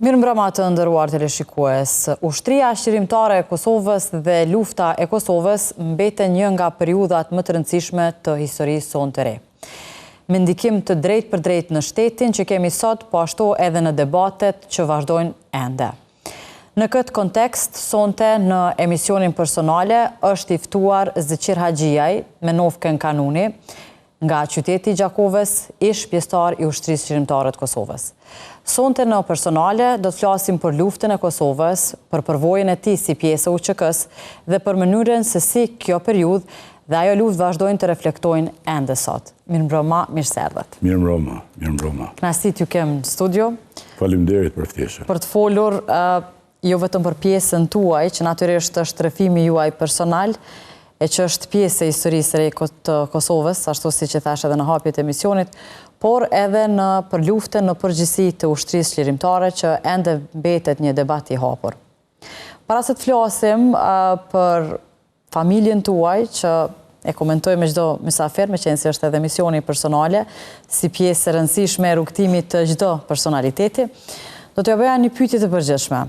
Mirëmbrëma të nderuar teleshikues. Ushtria shqirimtare e Kosovës dhe lufta e Kosovës mbeten një nga periudhat më të rëndësishme të historisë sonë të re. Me ndikim të drejt për drejt në shtetin që kemi sot, po ashtu edhe në debatet që vazhdojnë ende. Në këtë kontekst, sonte në emisionin personale është i ftuar Zëqir Haxhiaj me Novken Kanuni, nga qyteti Gjakovës, ish pjesëtar i ushtrisë shqirimtare të Kosovës. Sonte në personale do të flasim për luftën e Kosovës, për përvojën e tij si pjesë e UÇK-s dhe për mënyrën se si kjo periudhë dhe ajo luftë vazhdojnë të reflektojnë ende sot. Mirëmbrëma, mirëseardhët. Mirëmbrëma, mirëmbrëma. Kënaqësi t'ju kem në studio. Faleminderit për ftesën. Për të folur jo vetëm për pjesën tuaj, që natyrisht është rrëfimi juaj personal, e që është pjesë e historisë re të Kosovës, ashtu si që thash edhe në hapjet e emisionit, por edhe për luftën në përgjithësi të ushtrisë shqirimtare që ende mbetet një debat i hapur. Para se të flasim për familjen tuaj, që e komentoj me çdo mysafir, me qenë se është edhe misioni personale, si pjesë e rëndësishme e rrugtimit të çdo personaliteti, do t'ju bëja një pyetje të përgjithshme.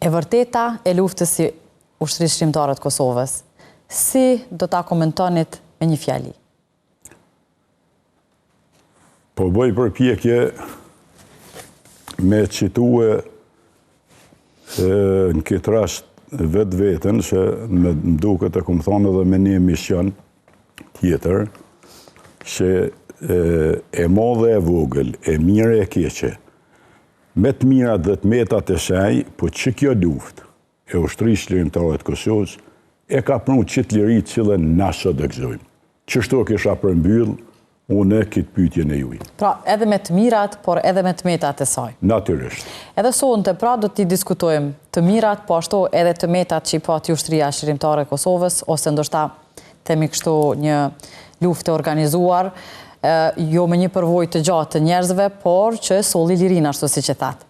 E vërteta e luftës si ushtrisë shqirimtare të Kosovës, si do ta komentonit me një fjali? Po bëj përpjekje me citue në këtë rast vetë vetën, që më duket e këmë thonë edhe me një mision tjetër, që e madhe e vogël, e mire e keqe, me të mirat dhe të metat e saj, po që kjo luft e ushtrisë shqirimtare të Kosovës e ka pranu qitë lirit cilën na sot e gëzojmë. Qështu kisha përmbyll unë këtë pyetjen e juaj. Pra, edhe me të mirat, por edhe me të metat e saj. Natyrisht. Edhe sonte, pra, do t'i diskutojmë të mirat, po ashtu edhe të metat që i pati ushtria shqirimtare e Kosovës, ose ndoshta themi kështu një luftë e organizuar, jo me një përvojë të gjatë të njerëzve, por që solli lirin, ashtu si që thatë.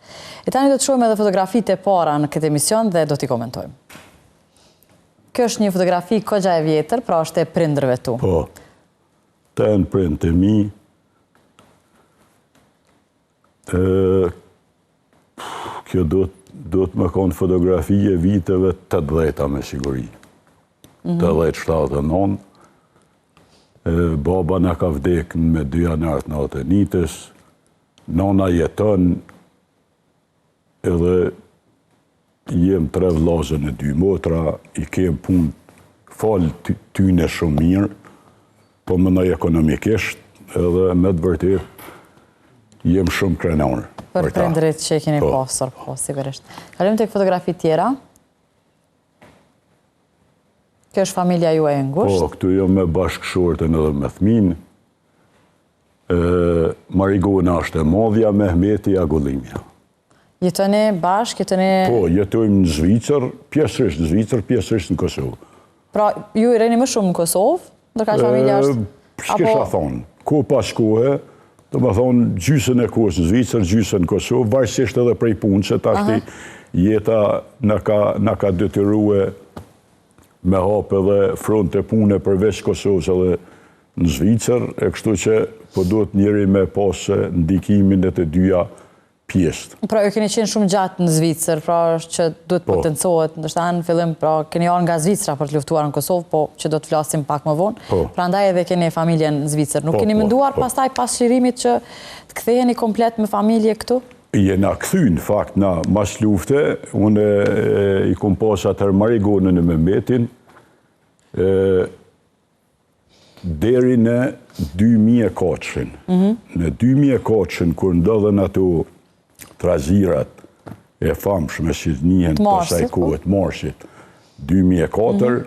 E tani do të shohim edhe fotografitë e para në këtë emision dhe do t'i komentojmë. Kjo është një fotografi kogja e vjetër, pra është e prindërve tu. Po, të në prindë të mi, kjo do të më konë fotografi e viteve 80-a me siguri. 87-89, baba na ka vdek me 2 janar të natë e nitës, nona jeton edhe jem 3 vllazën e 2 motra, i kem punë falë tyne shumë mirë, po më nëj ekonomikisht, edhe me të vërtet, jem shumë krenar. Për prindërit që e keni pasur, po, sigurisht. Kalim të fotografi tjera. Kjo është familja ju e ngusht. Po, këtu jam me bashkëshortën edhe me fëmin. Marigona është e madhja, Mehmeti Agullimja. Jetoni bashkë, jetoni... Po, jetojmë në Zvicër, pjesërisht në Zvicër, pjesërisht në Kosovë. Pra, ju i reni më shumë në Kosovë, ndërka që familja është... S'kisha thonë, ko pas kohë, do më thonë gjysën e kohës në Zvicër, gjysën në Kosovë, varësisht edhe prej punë, që tashti jeta në ka detyrue me hapë edhe front e punë përveç Kosovës edhe në Zvicër, e kështu që po duhet njëri me pasë ndikimin e të dyja pjesë. Pra, ju keni qenë shumë gjatë në Zvicër, pra që duhet potencohet, ndërsa në fillim, pra keni arë nga Zvicra për të luftuar në Kosovë, po që do të flasim pak më vonë, pra ndaj edhe keni familjen në Zvicër. Nuk keni menduar pastaj pas shqirimit që të ktheheni komplet me familje këtu? Jena kthy, në fakt, na mas lufte, unë i kom pas atër Marigonën e Mehmetin, deri në 2004. Në 2004, kur ndodhen ato trazirat e famshme që njihen pasaj kohët Marshit 2004,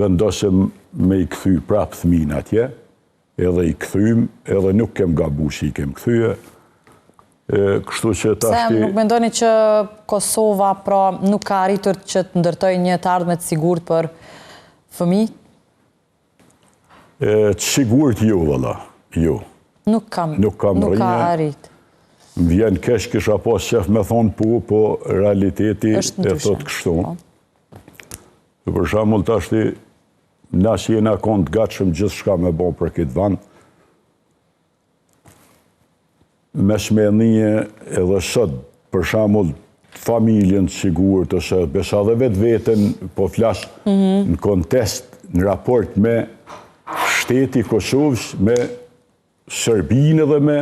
vendosëm me i kthy prap fëmin atje, edhe i kthym, edhe nuk kem gabu që i kem kthyje. Kështu që tashti... Se nuk mendoni që Kosova pra nuk ka arritur që të ndërtoj një të ardhme të sigurt për fëmijët? Të sigurt jo, valla, jo. Nuk ka arrit. Më vjen kesh kisha pas qef me thonë po realiteti e thot kështu. Për shembull tashti, na që jena konë të gatshëm gjithë shka me bo për këtë vend, me shmendije edhe sot, për shembull, familjen të sigurt, ose besa dhe vetë vetën, po flas në kontest, në raport me shteti Kosovës, me Serbinë dhe me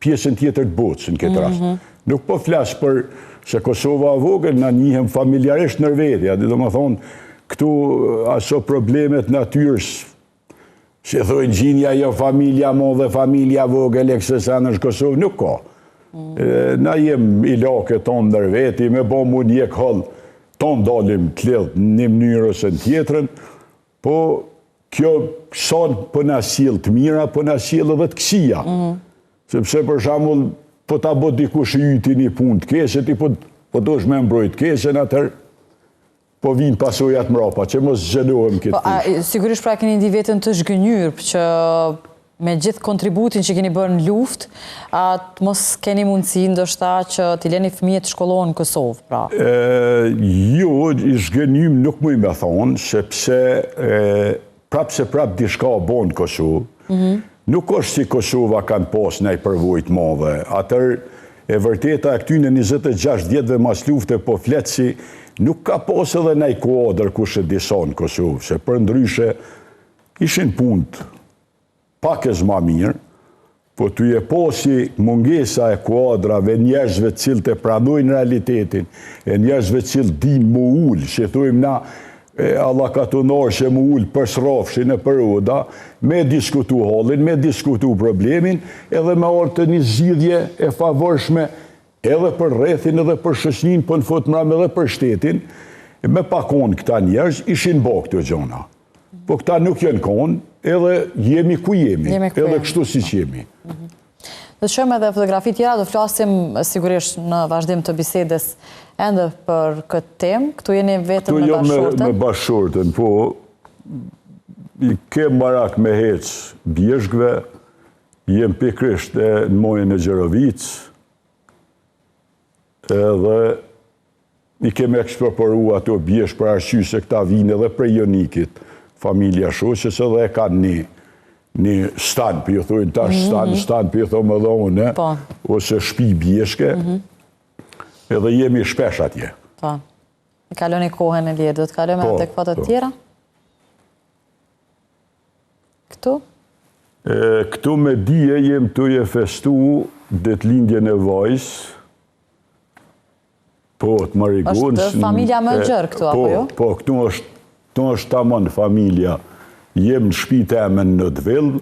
pjesën tjetër të botës në këtë rast. Nuk po flas për se Kosova e vogël, na njihem familjarisht në vetja, do të thonë, këtu aso problemet natyrës, që thojnë gjinja jo familja mo dhe familja vogël e kësësa në Kosovë, nuk ka. Na jem i lake tonë nër veti, me bo mu njek hëllë, tonë dalim të lidhë një mënyrë ose në tjetërën, po kjo son për në asil të mira, për në asil edhe të kësia. Sepse për shembull, po ta bo dikush i yti një punë të keset, i po dosh me mbrojt kesen atër, po vinë pasojat mrapa, që mos zhënohem këtë punë. Sigurisht pra keni ndi vetën të zhgënjur, që me gjithë kontributin që keni bërë në luft, atë mos keni mundësi ndoshta që t'i leni fëmijët të shkollohen në Kosovë, pra? Jo, i zhgënjim nuk muj me thonë, sepse prap dishka bon në Kosovë. Nuk është si Kosova kanë pas nej përvojt madhe. Atër, e vërteta e këtyne 26 vjetëve mas lufte po fletë si nuk ka pas edhe nej kuadër kushe disa në Kosovë, se për ndryshe ishin punët pak e zma mirë, po të je posi mungesa e kuadrave njerëzve cilë të pranojnë realitetin, e njerëzve cilë din mu ullë, që thujmë na Allah ka të nërë që mu ullë për srafshin e për oda, me diskutu hallin, me diskutu problemin, edhe me orë të një zgjidhje e favorshme edhe për rrethin, edhe për shoqërinë, po në fot mram edhe për shtetin, me pakon këta njerëz, ishin bo këto gjona. Po këta nuk jenë konë, edhe jemi ku jemi, edhe kështu si që jemi. Do të shohim edhe fotografi tjera, do flasim sigurisht në vazhdim të bisedes ende për këtë temë. Këtu jeni vetëm me bashkëshortën? Këtu jam me bashkëshortën, po i kem barak me hecë bjeshkve, jem pikrisht në mojën e Gjerovicë, edhe i kem eksproporu ato bjeshk për arsye se këta vinë edhe prej Jonikit, familja shoqës, edhe e kanë një stan, për ju thujnë tash stan, për ju thujnë më dhone, ose shpi bjeshke, edhe jemi shpesh atje. Po, i kaloni kohën e lirë, do të kalome atë këpatë tjera? Këtu? Këtu me dije jem të je festu detë lindjen e vajzë, po të më rigonë. Është familja më gjërë këtu, apo jo? Po, këtu është tamon familja. Jem në shpite e me në Dvillë,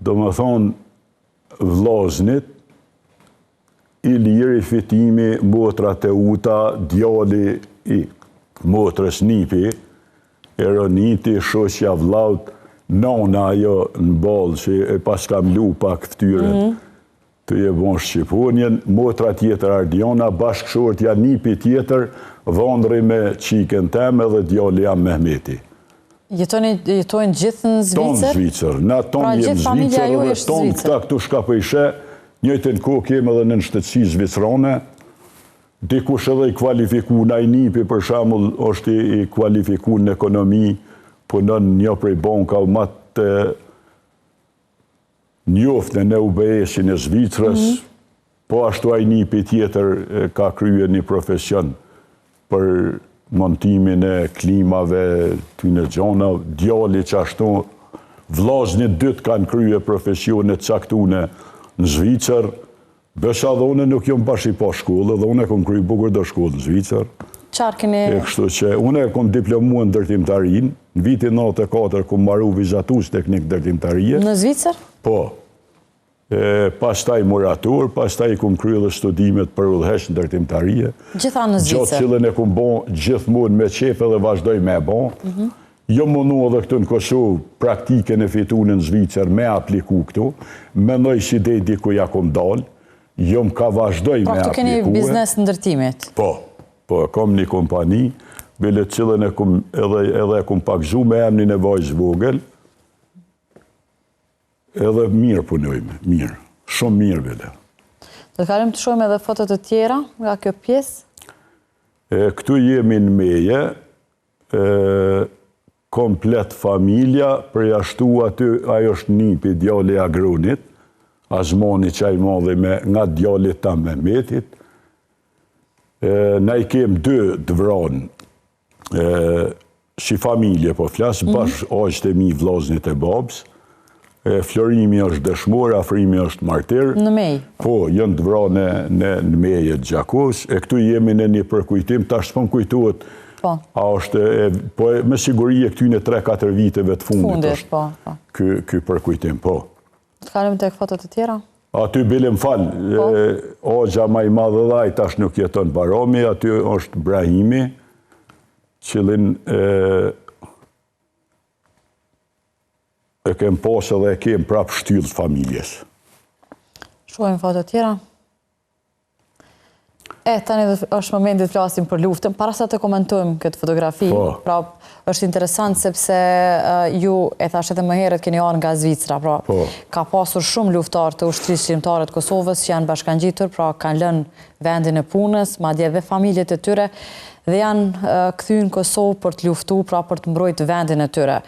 do më thonë vllaznit, Ilir i fitimi, motrat e uta, djali i motrës Nipi, Eroniti, shoqja vllaut, nona ajo në balë, që e pas kam lu pak ftyren, të je bon Shqiponjen, motra tjetër Ardiona, bashkëshortja Nipi tjetër, dhondri me qiken teme dhe djali jam Mehmeti. Jetojnë gjithë në Zvicër? Tonë Zvicër. Na tonë jem Zvicër dhe tonë këta këtu shka për ishe, njëjtën kohë kemë edhe në shtetësi zvicrane, dikush edhe i kvalifiku në Nipi, për shembull, është i kvalifiku në ekonomi, punon një prej bankave më të njoftën në UBS-in e Zvicrës, po ashtu ai Nipi tjetër ka kryer një profesion për montimin e klimave, ty në gjona, djali që ashtu, vllaznit dytë kanë kryer profesionet caktune në Zvicër, besa dhe une nuk jom bash i pa shkollë, dhe une kom kryer bukur do shkollë në Zvicër. Qarë keni? Kështu që une kom diplomuar në ndërtimtarin, në vitin 94 kom marru vizatus teknik ndërtimtarie. Në Zvicër? Po. Pastaj morator, pastaj kom kryer dhe studimet për udhëheq në ndërtimtarie. Gjitha në Zvicër? Gjatë cilën e kom bon gjithmonë me qefe dhe vazhdoj me bon. Jo mundu edhe këtu në Kosovë praktike në fitun në Zvicër me apliku këtu, mendoj si dhe diku ja kom dalë, jo më ka vazhdoj me apliku. Pra këtu keni biznes në ndërtimit? Po, kom një kompani, bile cilën edhe kom pakzu me emnin e vajzë vogël, edhe mirë punojme, mirë, shumë mirë bile. Do të kalim të shohim edhe fotot të tjera nga kjo pjesë? Këtu jemi në meje, komplet familja, përjashtu aty, ajo është Nipi, djali Agronit, Azmoni qaj modhe nga djallit ta Mehmetit. Na I kem 2 të vranë, si familje po flasë, bashkë aqët e mi vllaznit e babës. Florimi është dëshmor, Afrimi është martir. Në mej? Po, jënë të vranë në meje të Gjakos. E këtu jemi në një përkujtim, tash s'pon kujtuhet. A është, po me siguri e këtyne 3-4 viteve të fundit është ky përkujtim, po. Të kalim të fotot të tjera? Aty bilim falë, Ogja ma I madhe dhaj, tash nuk jeton Barami, aty është Brahimi, cilin e kem posë dhe e kem prap shtyllë familjes. Shohim fotot tjera? Tani është momentit të flasim për luftën. Para sa të komentojmë këtë fotografi, pra është interesant sepse ju, e thashet e më herët, keni arë nga Zvicra, pra ka pasur shumë luftar të ushtrisë shqiptare të Kosovës që janë bashkangjitur, pra kanë lënë vendin e punës, madje dhe familjet e tyre, dhe janë këthy në Kosovë për të luftu, pra për të mbrojtë vendin e tyre.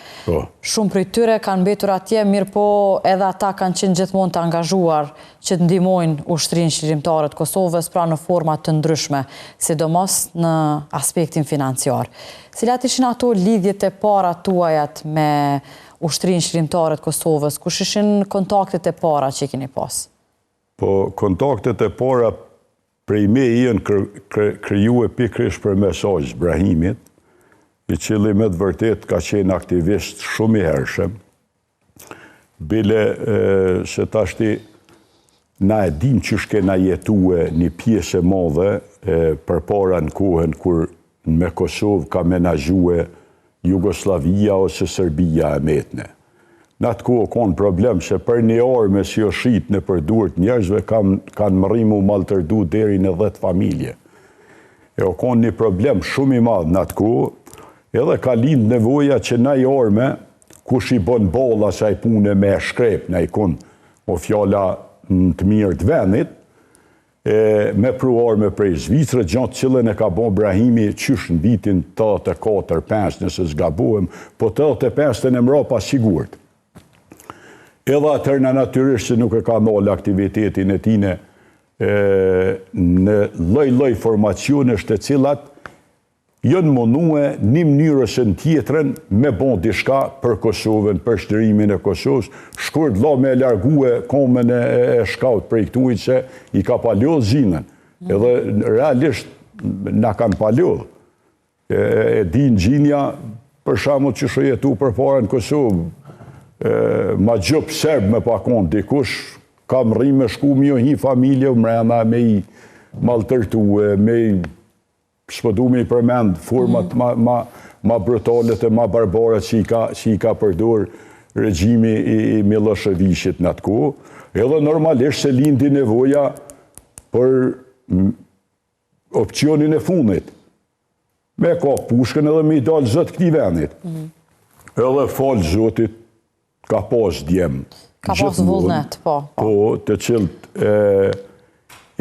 Shumë për tyre kanë mbetur atje, mirë po edhe ata kanë qenë gjithmonë të angazhuar që të ndihmojnë ushtrinë shqiptare të Kosovës, pra në forma të ndryshme, sidomos në aspektin financiar. Cilat ishin ato lidhjet e para tuajat me ushtrinë shqiptare të Kosovës? Kush ishin kontaktet e para që keni pas? Po, kontaktet e para prej me janë kriju e pikrish për mesazh Brahimit, I cili me të vërtet ka qenë aktivist shumë I hershëm. Bile se tashti na e dim që shkena jetue një pjesë e madhe për para në kohën kur me Kosovë ka menaxhue Jugoslavia ose Serbia e metne. Në atë kohë konë problem se për një orë me si o shqit në përdurët njerëzve kanë mërimu maltërdu deri në 10 familje. O konë një problem shumë I madhë në atë kohë, edhe ka lind nevoja që na I orme, kush I bon bolla sa I pune me shkrep, na I konë o fjalla në të mirë të vendit, me pru orme prej Zvicrë, gjatë cilën e ka bon Brahimi qysh në vitin 84-5, nëse zgabohem, po 85 në mrapa sigurt. Edhe atërna natyrisht se nuk e ka mollë aktivitetin e tine në lloj-lloj formacionesh të cilat jënë munue një mënyrës në tjetrën me bon diçka për Kosovën, për shtërimin e Kosovës, shkurt la me largue komën e shkaut për I këtuit që I ka palodh zinën. Edhe realisht na kanë palodh. E din gjinja, për shembull që shojetu për para në Kosovë, ma gjëp serb me pakon dikush, kam rri me shku mjo hi familje, mrena me I maltërtu, me I s'pëdu me I përmend format ma brutalet e ma barbarat që I ka përdur regjimi I Miloševićit në atë kohë, edhe normalisht se lindi nevoja për opcionin e fundit. Me ka pushkën edhe me I dalë zët këti venit. Edhe falë zotit, ka pas djem. Ka pas vullnet, po. Po, të cilët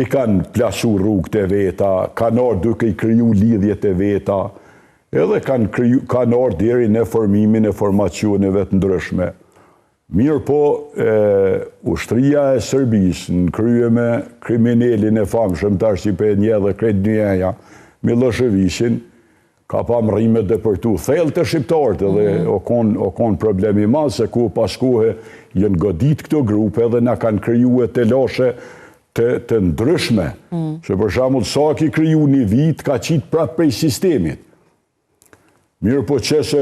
I kanë plasu rrugët e veta, kanë ardhur duke I kriju lidhjet e veta, edhe kanë ardhur deri në formimin e formacioneve të ndryshme. Mirë po, ushtria e Serbisë, në krye me kriminelin e famshëm, tash si për një dhe krejt njëja, Miloševićin, ka pa mërime dëpërtu thellë të shqiptarët edhe o konë problemi madhë se ku pas kohë jënë godit këto grupe edhe na kanë kriju e të lashe të ndryshme. Që për shembull sa ki kriju një vit ka qitë prapë prej sistemit. Mirë po që se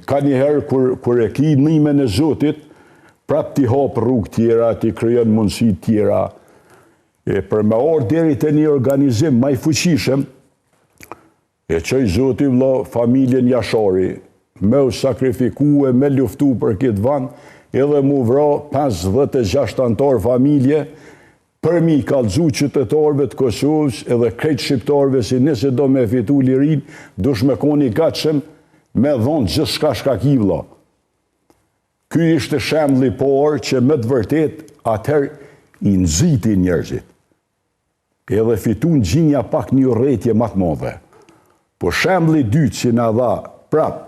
ka njëherë kur e ki nime në Zotit, prapë ti hapë rrugë tjera, ti kryon mundësi tjera. Për me orë deri të një organizim ma I fuqishëm, e qëj Zotim vëlla familjen Jashari, me u sakrifiku e me luftu për këtë vend, edhe mu vra 56 antar familje, për mi kallëzu qytetarëve të Kosovës edhe krejt shqiptarëve si nëse do me fitu lirin, dush me koni gatshëm me dhonë gjithë shka vëlla. Ky ishte shembulli parë që me të vërtet atëherë I nxiti njerëzit. Edhe fitu në gjinja pak një rretje më të madhe. Po shembulli dytë që na dha prap,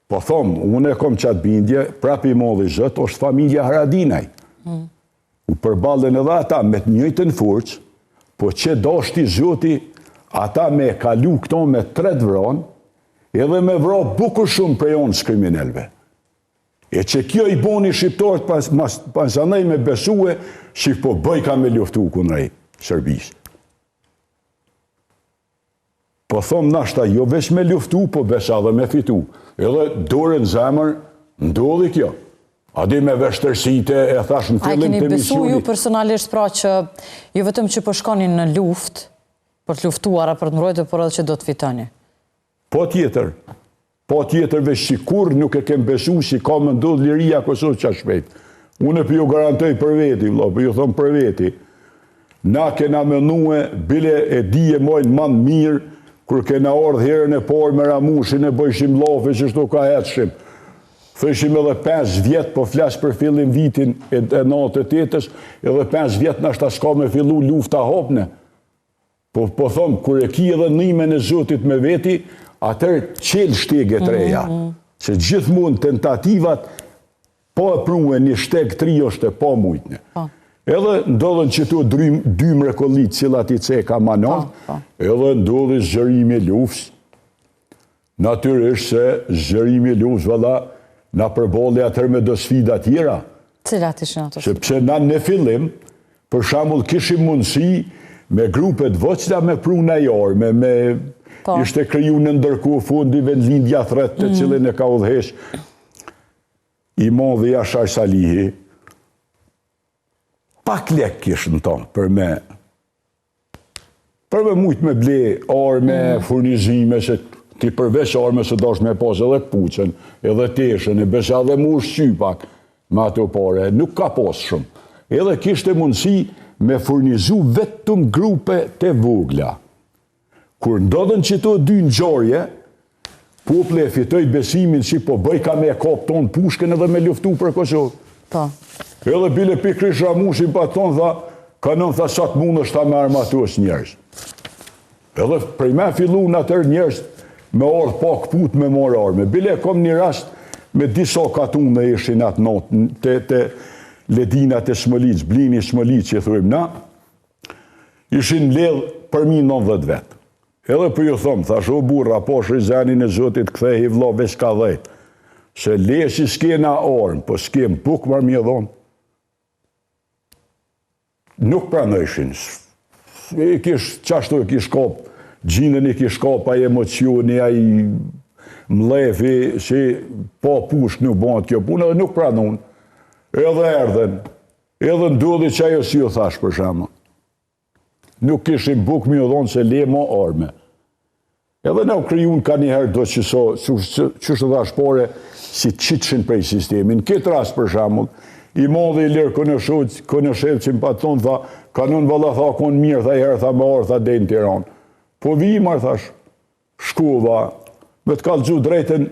po thomë, unë e kom qatë bindje, prap I modhi zët, është familja Haradinaj. U përballen edhe ata me të njëjtën forcë, po që dashti Zoti, ata me kalu këto me 3 vron, edhe me vro bukur shumë prej onës kriminelve. E që kjo i boni shqiptarët pas anej me besue, që po bëj ka me luftu kundrej Serbisë. Po thomë nashta, jo veç me luftu, po besa dhe me fitu. Edhe dorën zemër, ndodhi kjo. A di me veshtërsite, e thash në fillim të emisioni. A keni besu ju personalisht pra që ju vetëm që po shkonin në luft, për të luftuara, për të mbrojtur, por edhe që do të fitoni? Po tjetër. Po tjetër veç që kur nuk e kem besu si ka më ndodh liria Kosovë qa shpejt. Unë për ju garantoj për veti, vlo, për ju thomë për veti. Na kena menue, bile e dije mojnë manë mirë, kur kena ardhë herën e parë me Ramushin e bëjshim lafe që shto ka hetshim. Thëshim edhe 5 vjetë, po flasë për fillim vitin e 98-ës, edhe 5 vjetë nashta s'ka me fillu lufta hopne. Po thomë, kur e ki edhe nime në Zotit me veti, atër qelë shtege të reja. Se gjithmonë tentativat, po e prue një shteg 3 është e po mujtne. Edhe ndodhen që tu 2 mrekollit cilat i ceka manat, edhe ndodhi zgjërimi luftës. Natyrisht se zgjërimi luftës, valla, na përboli atër me do sfida tjera. Cilat ishin ato? Sepse na në fillim, për shembull kishim mundësi me grupet voçla me pruna jarme, ishte kriju në ndërkohë fundi vendlindja thret të cilin e ka udhëheq i modhi Jashar Salihi. Pak lek kishë në tonë për me mujtë me ble arme, furnizime, se ti përveç arme se dash me pas edhe këpucen, edhe teshen, e besa dhe mu shqypak me ato pare, nuk ka pas shumë. Edhe kishte mundësi me furnizu vetëm grupe të vogla. Kur ndodhen që to 2 ngjarje, pople e fitoj besimin që po bëj ka me kap tonë pushken edhe me luftu për Kosovë. Po. Edhe bile pikrish Ramushin pa tonë, tha, kanon tha sa të mund është ta me armatuos njerës. Edhe prej me fillu në atër njerës me ardhë pak put me morë arme. Bile kom një rast me disa katun dhe ishin atë notë, të ledinat e Smëlic, blini Smëlic që thujmë na, ishin ledhë për mi 90 vetë. Edhe për ju thomë, thash o burra, po shrizanin e Zotit kthehi vlo veç ka 10. Se leshi s'kena armë, po s'kem buk marë mje dhonë. Nuk pranojshin. Qashtu e kish kap, gjindën i kish kap, a emocioni, a i mlefi, që po pushk nuk bënd kjo punë, edhe nuk pranon. Edhe erdhen, edhe ndodhi që ajo si ju thash për shama. Nuk kishim buk mje dhonë se le mo arme. Edhe ne u kryun ka njëherë do që shtë dhash pore, si qitshin prej sistemin. Këtë rast për shamull, i modhe i lirë kënëshevë që më pa tonë, tha, kanon valla tha, konë mirë, tha i herë, tha me orë, tha dejnë Tiranë. Po vimar, thash, shkuva, me të kalëgju drejten,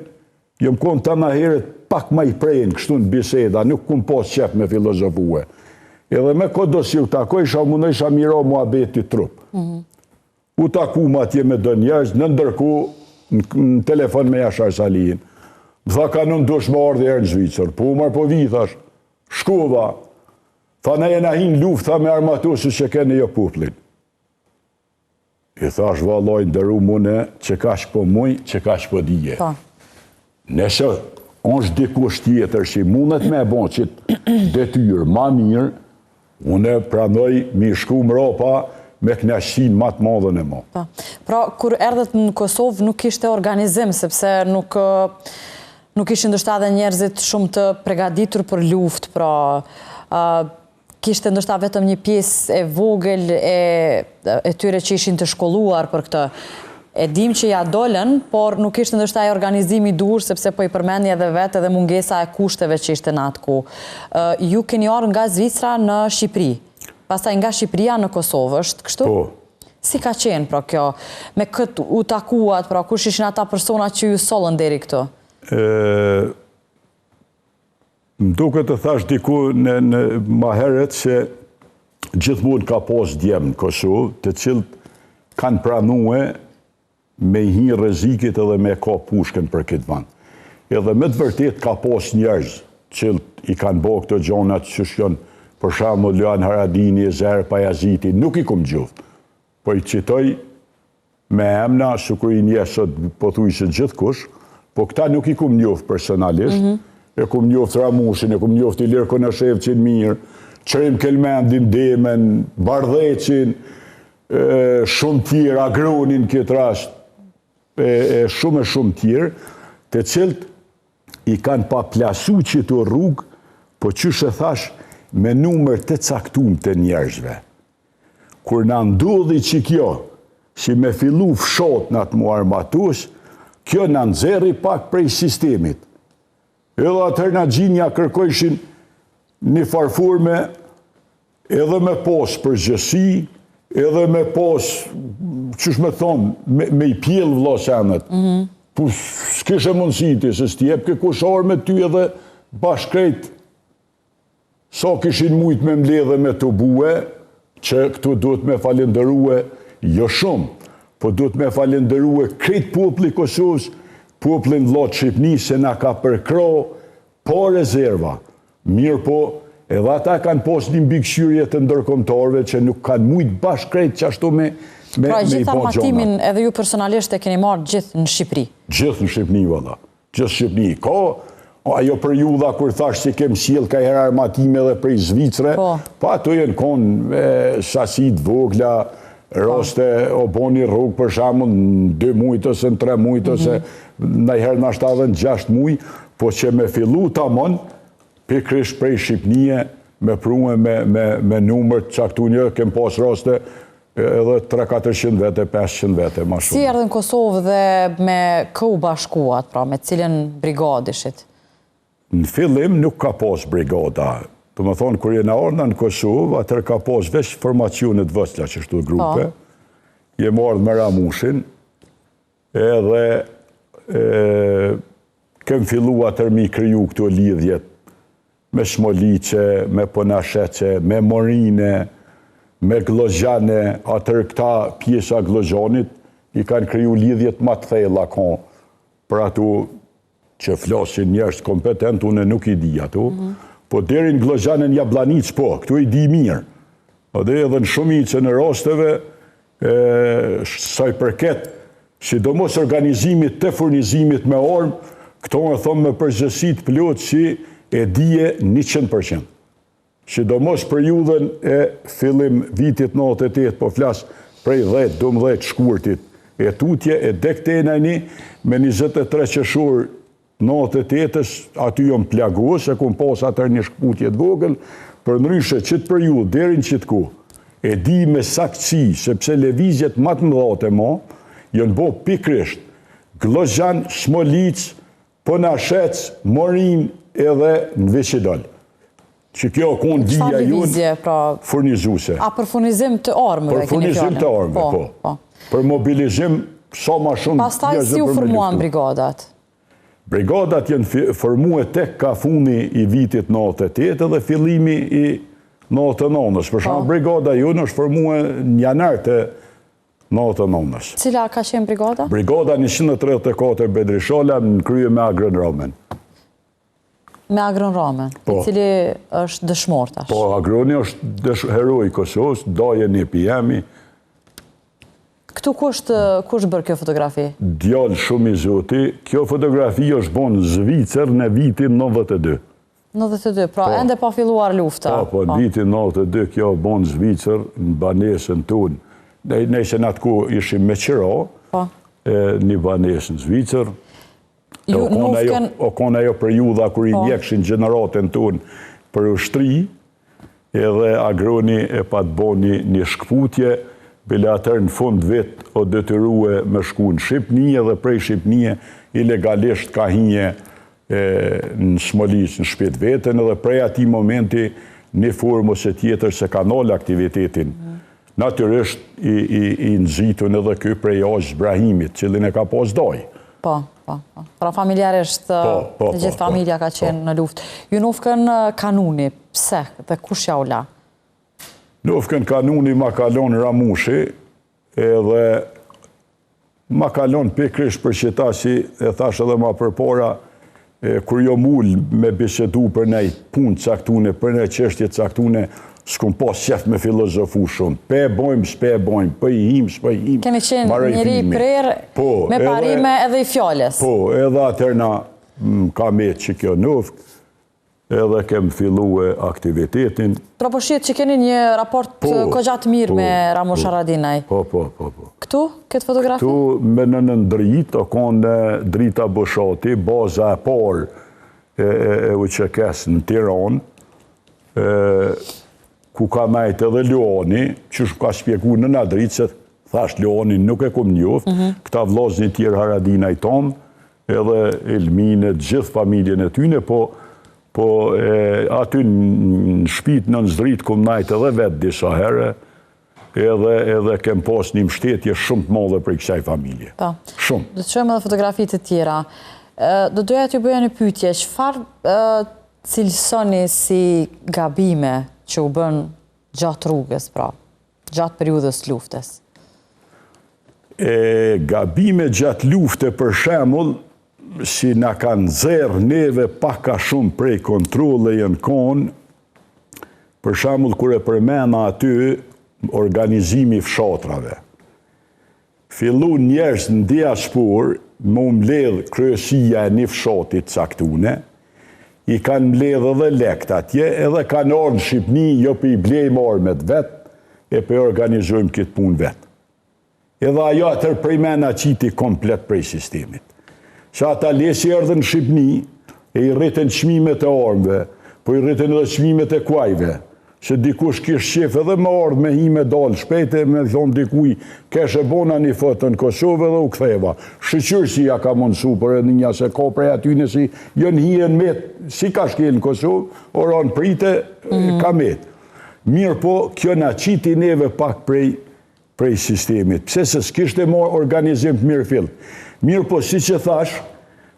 jëmë konë të në herët pak ma i prejnë, kështu në biseda, nuk kumë posë qep me filozofue. Edhe me kodo si u takoj, isha mundë isha miro mua beti trup. U taku ma tje me dë njerës, në ndërku në telefon me Jashar Salihin. Më tha kanon dush më ardhe erë në Zvicër. Po umar po vi, thash, shkuva. Tha ne jena hin luft, tha me armatusit që kene jo puplin. I thash valoj ndëru mune që ka shpo muj, që ka shpo dije. Nëse është dikush tjetër që mundet me bon që detyrë ma mirë, une pranoj mi shku mropa me knaqësin ma të madhën e ma. Pra, kur erdhet në Kosovë nuk ishte organizim, sepse nuk ishin ndështa dhe njerëzit shumë të pregaditur për luft, pra kishte ndështa vetëm një pjesë e vogël e tyre që ishin të shkolluar për këtë. E dim që ja dolen, por nuk ishte ndështa e organizimi dur, sepse po i përmendje edhe vetë edhe mungesa e kushteve që ishte në atë ku. Ju keni orë nga Zvicra në Shqipëri, pastaj nga Shqipëria në Kosovë, është kështu? Po. Si ka qenë, pra kjo, me këtë u takuat, pra kush ishin ata persona që ju solën deri këtu? Më duke të thash diku në maheret që gjithmonë ka pas djemë në Kosovë, të cilët kanë pranue me hi rrezikit edhe me ka pushken për këtë vend. Edhe me të vërtet ka pas njerëz që i kanë bo këto gjonat që shkjon për shembull Luan Haradini, Ezer Pajaziti, nuk i kum gjuft. Po i citoj me emna, sukur i nje sot pothuajse gjithkush, po këta nuk i kum njoft personalisht, e kum njoft Ramushin, e kum njoft Ilir Konashevçin mirë, Qërim Kelmendin, Demen, Bardheqin, shumë tjerë, Agronin këtë rast, shumë tjerë, të cilët i kanë pa plasu që të rrugë, po qështë e thash, me numër të caktum të njerëzve. Kur në ndodhi që kjo, si me fillu fshot në atë mu armatus, kjo në nxerri pak prej sistemit. Edhe atër në gjinja kërkojshin një farforme edhe me pos përgjësi, edhe me pos, qësh me thonë, me i pjellë vlosenet. Po s'kishe mundësiti, se s'tjep ke kushar me ty edhe bashkrejt, sa kishin mujt me mledhe me të bue, që këtu duhet me falenderue, jo shumë, po duhet me falenderue krejt popli Kosovës, poplin vllot Shqipni, se na ka përkro po rezerva. Mirë po, edhe ata kanë pos një mbikëqyrje të ndërkombëtarëve që nuk kanë mujt bashkrejt që ashtu me pra gjithë armatimin edhe ju personalisht e keni marrë gjithë në Shqipëri? Gjithë në Shqipëni, valla. Gjithë Shqipëni. Ka ajo periudha kur thash si kem sjell ka herë armatime edhe prej Zvicre, pa ato janë konë sasit vogla, roste o boni rrugë për shembull në 2 muaj ose në 3 muaj ose ndajherë na shtaven 6 muaj, po që me fillu tamon pikërisht prej Shqipënie me prunë me numër të caktuar, kem pas raste edhe 300-400 vete, 500 vete, ma shumë. Si erdhën në Kosovë dhe me kë u bashkuat, pra me cilën brigadë ishit? Në fillim nuk ka pas brigada. Të më thonë, kër jena ardhë në Kosovë, atër ka pas veç formacionet vëstla që shtu grupe. Jem ardhë me Ramushin, edhe kem fillu atër mi kryu këto lidhjet me Shmolice, me Ponasheqe, me Morine, me Glozhane, atër këta pjesa Glozhanit i kanë kryu lidhjet ma të thella kon, për ato që flasin njerëz kompetent, unë nuk i di ato, po deri në Glozhanën Jablanic, po, këtu i di mirë. Edhe në shumicën e rasteve, saj përket, sidomos organizimit të furnizimit me armë, këto e thonë me përgjësit plot që e dije 100%. Sidomos periudhën e fillim vitit 98, po flas prej 10-12 shkurtit, e tutje e dektenajni me 23 qershor 98-ës, aty jom plagos, e kum pas atër një shkputje të vogël, për ndryshe qëtë periudhë, derin qëtë ku, e di me saktësi, sepse levizjet më të mëdha ma, jënë bo pikrisht, Glozhan, Smolic, Ponashec, Morin edhe në Veqidal. Që kjo konë dhja junë furnizuse. A për furnizim të armëve? Për furnizim të armëve, po. Për mobilizim sa ma shumë... Pastaj si u formuan brigadat? Brigadat jenë formue tek ka fundi i vitit 98 dhe fillimi i 99-ës. Për shumë brigada jonë është formue në janar të 99-ës. Cila ka qenë brigada? Brigada 134 Bedrishala në krye me Agrën Ramen. Me Agrën Ramen, i cili është dëshmor tash. Po, Agroni është heroi i Kosovës, daje një pijemi. Këtu kush bërë kjo fotografi? Djallë shumë i zoti. Kjo fotografi është bonë Zvicër në vitin 92. 92, pra ende pa filluar lufta. Po, në vitin 92 kjo bonë Zvicër në banesën tonë. Nëjse në atë ku ishim me qëra, një banesën Zvicër. O kona jo periudha kër i njekëshin gjeneratën tonë për ushtri, edhe Agroni e pa të boni një shkputje, bile atër në fund vit o detyrue me shku në Shqipëni edhe prej Shqipëni ilegalisht ka hinje në Smolic në shpet vetën edhe prej ati momenti një formë ose tjetër se ka nolë aktivitetin. Natyrisht i nëzitun edhe kjo prej Ash Brahimit, cilin e ka pas doj. Po. Pra familjarisht në gjithë familja ka qenë në luft. Ju nufkën Kanuni, pse dhe kush ja u la? Nufkën Kanuni ma kalon Ramushi edhe ma kalon pikrish për që ta si e thash edhe ma përpora kur jo mull me bisedu për nej punë caktune, për nej çështje caktune, s'kum pas qef me filozofu shumë. Pe bojmë, s'pe bojmë, për i him, s'pe i him. Keni qenë njëri i prerë me parime edhe i fjales. Po, edhe atërna ka me që kjo nufk, edhe kem fillu aktivitetin. Propëshjet që keni një raport kogjatë mirë me Ramush Haradinaj. Po. Këtu, këtë fotografi? Këtu me në ndrit, o konë drita Boshati, baza e parë e UÇK-s në Tiranë, ku ka majtë edhe Leoni, që shka shpjeku në në dritë, se thash Leoni nuk e kum njoft, këta vllazën tjerë Haradinaj tonë, edhe Elmine, gjithë familjen e tyne, po aty në shpit në nëzdrit kum najtë edhe vetë disa herë, edhe kem pas një mshtetje shumë të madhe për kësaj familje. Shumë. Do të shojmë edhe fotografitë të tjera. Do doja t'ju bëja një pyetje, çfarë cilësoni si gabime që u bën gjatë rrugës, pra, gjatë periudhës luftës? Gabime gjatë lufte, për shembull, si na kanë zerë neve paka shumë prej kontrole jënë konë, për shembull, kur e përmena aty organizimi fshatrave. Fillu njerëz në diaspor, më mbledh kryesia e një fshatit caktune, i kanë mbledh edhe lekt atje, edhe kanë orë në Shqipni, jo për i blejmë armet vetë, e për organizojmë këtë punë vetë. Edhe ajo atër prej mena qiti komplet prej sistemit. Që ata lesi erdhe në Shqipni, e i rritën çmimet e armëve, po i rritën edhe çmimet e kuajve, që dikush kish qef edhe me ardhë me hi me dalë shpejte, me thonë dikuj, keshe bona një foto në Kosovë dhe u ktheva. Shqyqyrë si ja ka mundësu, për edhe një se ka prej aty nësi, jënë hien met, si ka shkel në Kosovë, oran prite, ka met. Mirë po, kjo na qiti neve pak prej sistemit, pse se s'kishte marrë organizim të mirë fill. Mirë po, si që thash,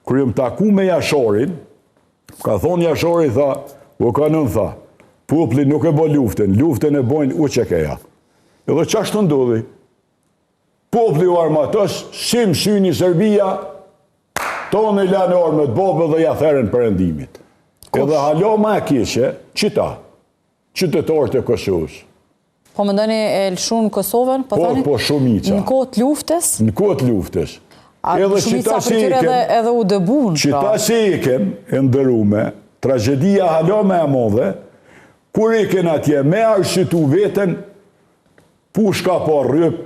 kër jëm taku me Jasharin, ka thonë Jashari, tha, u kanën tha, popli nuk e bo luftën e bojnë UÇK-ja. Edhe qashtë të ndodhi? Popli u armatos, si mësyni Serbia, tonë i lanë armët bobë dhe jatheren përëndimit. Edhe halo ma e kishe, qita, qytetarët e Kosovës. Po më ndoni e lëshun Kosovën? Po shumica. Në kohët luftës? Në kohët luftës. Shumica për tyre edhe u dëbun. Qita se iken, e ndërume, tragedia halo me e modhe, kur iken atje me arshitu veten, pushka po rryp,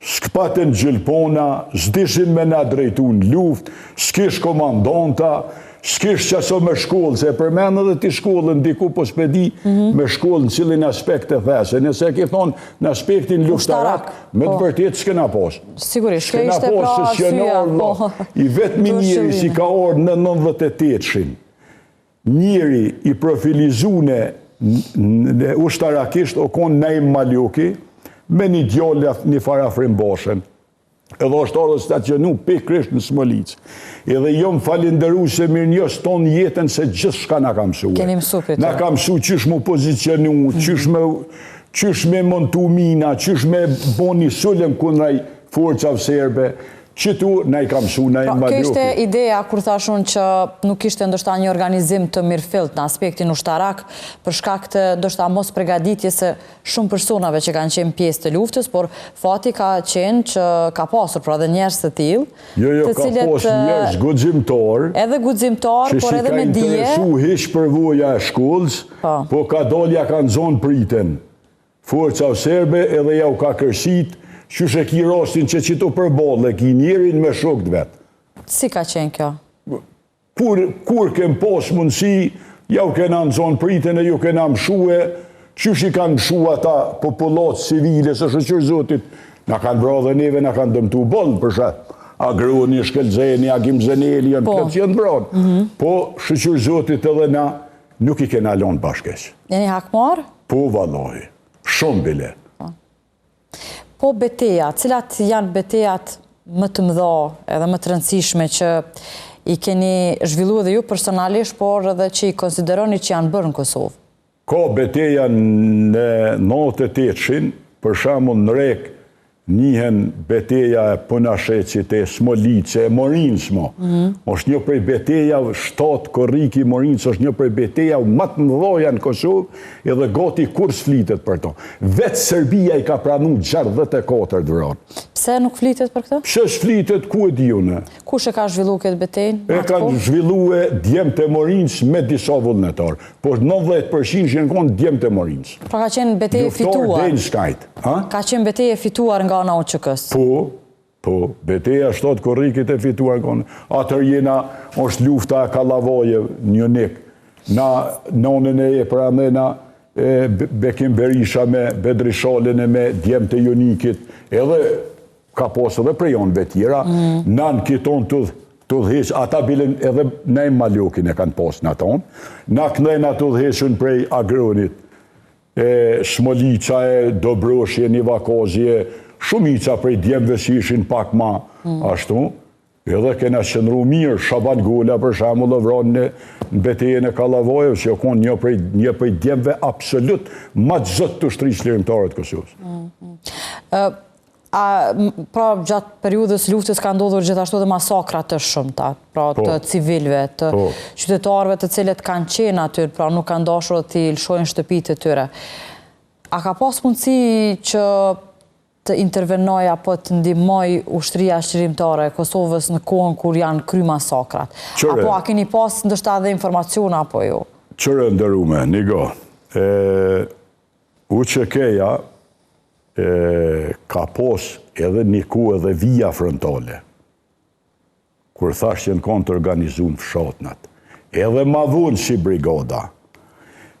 s'kpaten gjilpona, s'dishin me na drejtu në luft, s'kish komandonta, s'kish qaso me shkollë, se përmenë edhe ti shkollën, diku po s'pedi me shkollë në cilin aspekt të these. Nëse ke thonë në aspektin luftarak, me të vërtet s'kena posë. Sigurisht, kjo ishte pra arsyeja. I vetëmi njëri si ka orë në 98-shin, njëri i profilizune në ushtarakisht o konë Naim Maljoki, me një djolla një farafrim Boshen, edhe është orë stacionu pikrisht në Smolic. Edhe jo më falenderu se mirë njës tonë jetën se gjithë shka na kam mësue. Keni mësu për të. Na kam mësu qysh më pozicionu, qysh me montu mina, qysh me boni sulem kundrej forcav serbe, qëtu na i kam mësu na i Maljoki. Kjo ishte ideja kur thashun që nuk ishte ndoshta një organizim të mirëfillt në aspektin ushtarak, për shkak të ndoshta mos përgatitje se shumë personave që kanë qenë pjesë të luftës, por fati ka qenë që ka pasur pra dhe njerëz të tillë. Jo, ka pasur njerëz guximtar. Edhe guximtar, por edhe me dije. Që si ka interesu hiç përvoja e shkollës, po ka dolja kanë zonë priten. Forca serbe edhe ja u ka kërsit, qysh e ki rastin që qito përballë, ki njerin me shokët vetë. Si ka qenë kjo? Kur kem pas mundësi, ja u kena në zonë priten e ju kena mshue, qysh i kanë mshue ata popullat civile, së shëqër zotit, na kanë bra dhe neve, na kanë dëmtu bollë, për shetë, Agroni, Shkelzeni, Agim Zeneli, janë këtë që janë branë. Po, shëqër zotit edhe na, nuk i kena lonë bashkës. Jeni hakmar? Po, vallaj, shumë bile. Po beteja, cilat janë betejat më të mëdha edhe më të rëndësishme që i keni zhvillu edhe ju personalisht, por edhe që i konsideroni që janë bërë në Kosovë? Ka beteja në 98-shin, për shembull në Rek, Njihen beteja e Pënasheqit, e Smolice, e Morinës, është një prej beteja shtatë korriki Morinës, është një prej beteja më të mëdha në Kosovë, edhe gati kur s'flitet për to. Vetë Serbia i ka pranu 64 vratë. Pse nuk flitet për këtë? Pse s'flitet, ku e di unë? Kush e ka zhvillu këtë betejnë? E ka zhvillu e djemt e Morinës me disa vullnetar, por 90% që në konë djemt e Morinës. Pra ka qenë beteje fituar? Ka qenë beteje fituar nga ana OÇK-s? Po, beteja 7 korrikit e fituar nga ana. Atër jena është lufta e Kallavojev, një nik. Na nonën e pra mena Bekim Berisha me Bedri Shalën e me djemt e Jonikit, edhe ka posë edhe prejonëve tjera, nanë kiton të dheq, ata bilen edhe nej Malokin e kanë posë në tonë, na kënejna të dheqën prej Agronit, Smolica, Dobroshje, Nivakozje, shumica prej djemve që ishin pak ma ashtu, edhe kena qëndru mirë, Shaban Gola për shembull e vranë në betejën e Kallavojev, që konë një prej djemve absolut ma të zëtë të shtrisë lirimtarët Kosovës. Pra gjatë periudhës luftës ka ndodhur gjithashtu dhe masakra të shumta, pra të civilve, të qytetarëve të cilët kanë qenë aty, pra nuk kanë dashur të lëshojnë shtëpitë e tyre. A ka pas mundësi që të intervenoj apo të ndihmoj ushtria shqirimtare e Kosovës në kohën kur janë kry masakrat? Apo a keni pas ndoshta edhe informacione apo jo? Qërë ndërume, Nigo, UÇK-ja ka pos edhe një ku edhe vija frontale, kur thash që në konë të organizu në fshatnat, edhe ma vonë si brigada.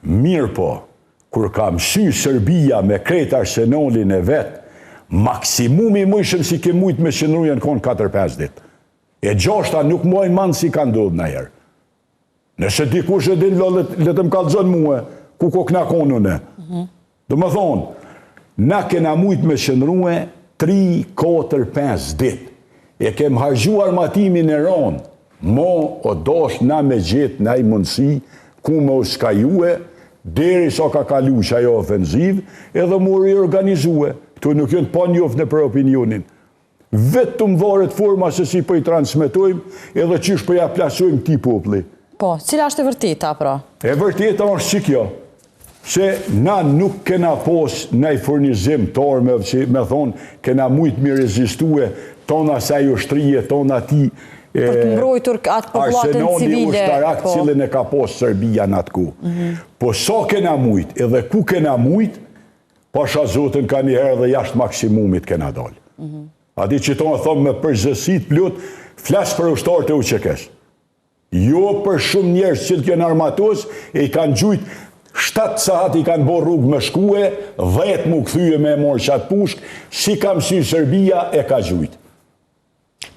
Mirë po, kur ka mësy Serbia me krejt arsenalin e vetë, maksimumi mëshëm si ke mujtë me qënruja në konë 4-5 dit. E gjashta nuk mojnë manë si ka ndodhë në herë. Nëse dikush e din, letëm kalëzën muë, ku ko kna konune. Do më thonë, na kena mujtë me qëndrue 3, 4, 5 dit. E kem hargju armatimin e ronë. Mo o dosh na me gjithë na i mundësi, ku me uskajue, deri sa ka kalu që ajo ofenziv, edhe mu riorganizue. Këtu nuk jënë pa njofë në për opinionin. Vetëm varet forma se si për i transmitojmë, edhe qish për ja plasojmë ti popli. Po, cila është e vërteta, pra? E vërteta është që kjo. Se na nuk kena pos në i furnizim të armëve që me thonë kena mujtë mi rezistue tona saj ushtrije, tona ti për të mbrojtur atë popullatën civile. Arsenali ushtarak cilën e ka pos Serbia në atë ku. Po sa kena mujtë edhe ku kena mujtë, pasha zotën ka njëherë dhe jashtë maksimumit kena dalë. A di që tonë thonë me përgjësit plot, flasë për ushtarët e UÇK-s. Jo për shumë njerës që të kënë armatos e i kanë gjujtë 7 sahat i kanë bo rrugë me shkue, 10 mu këthyje me morë qatë pushk, si kam si Serbia e ka gjujtë.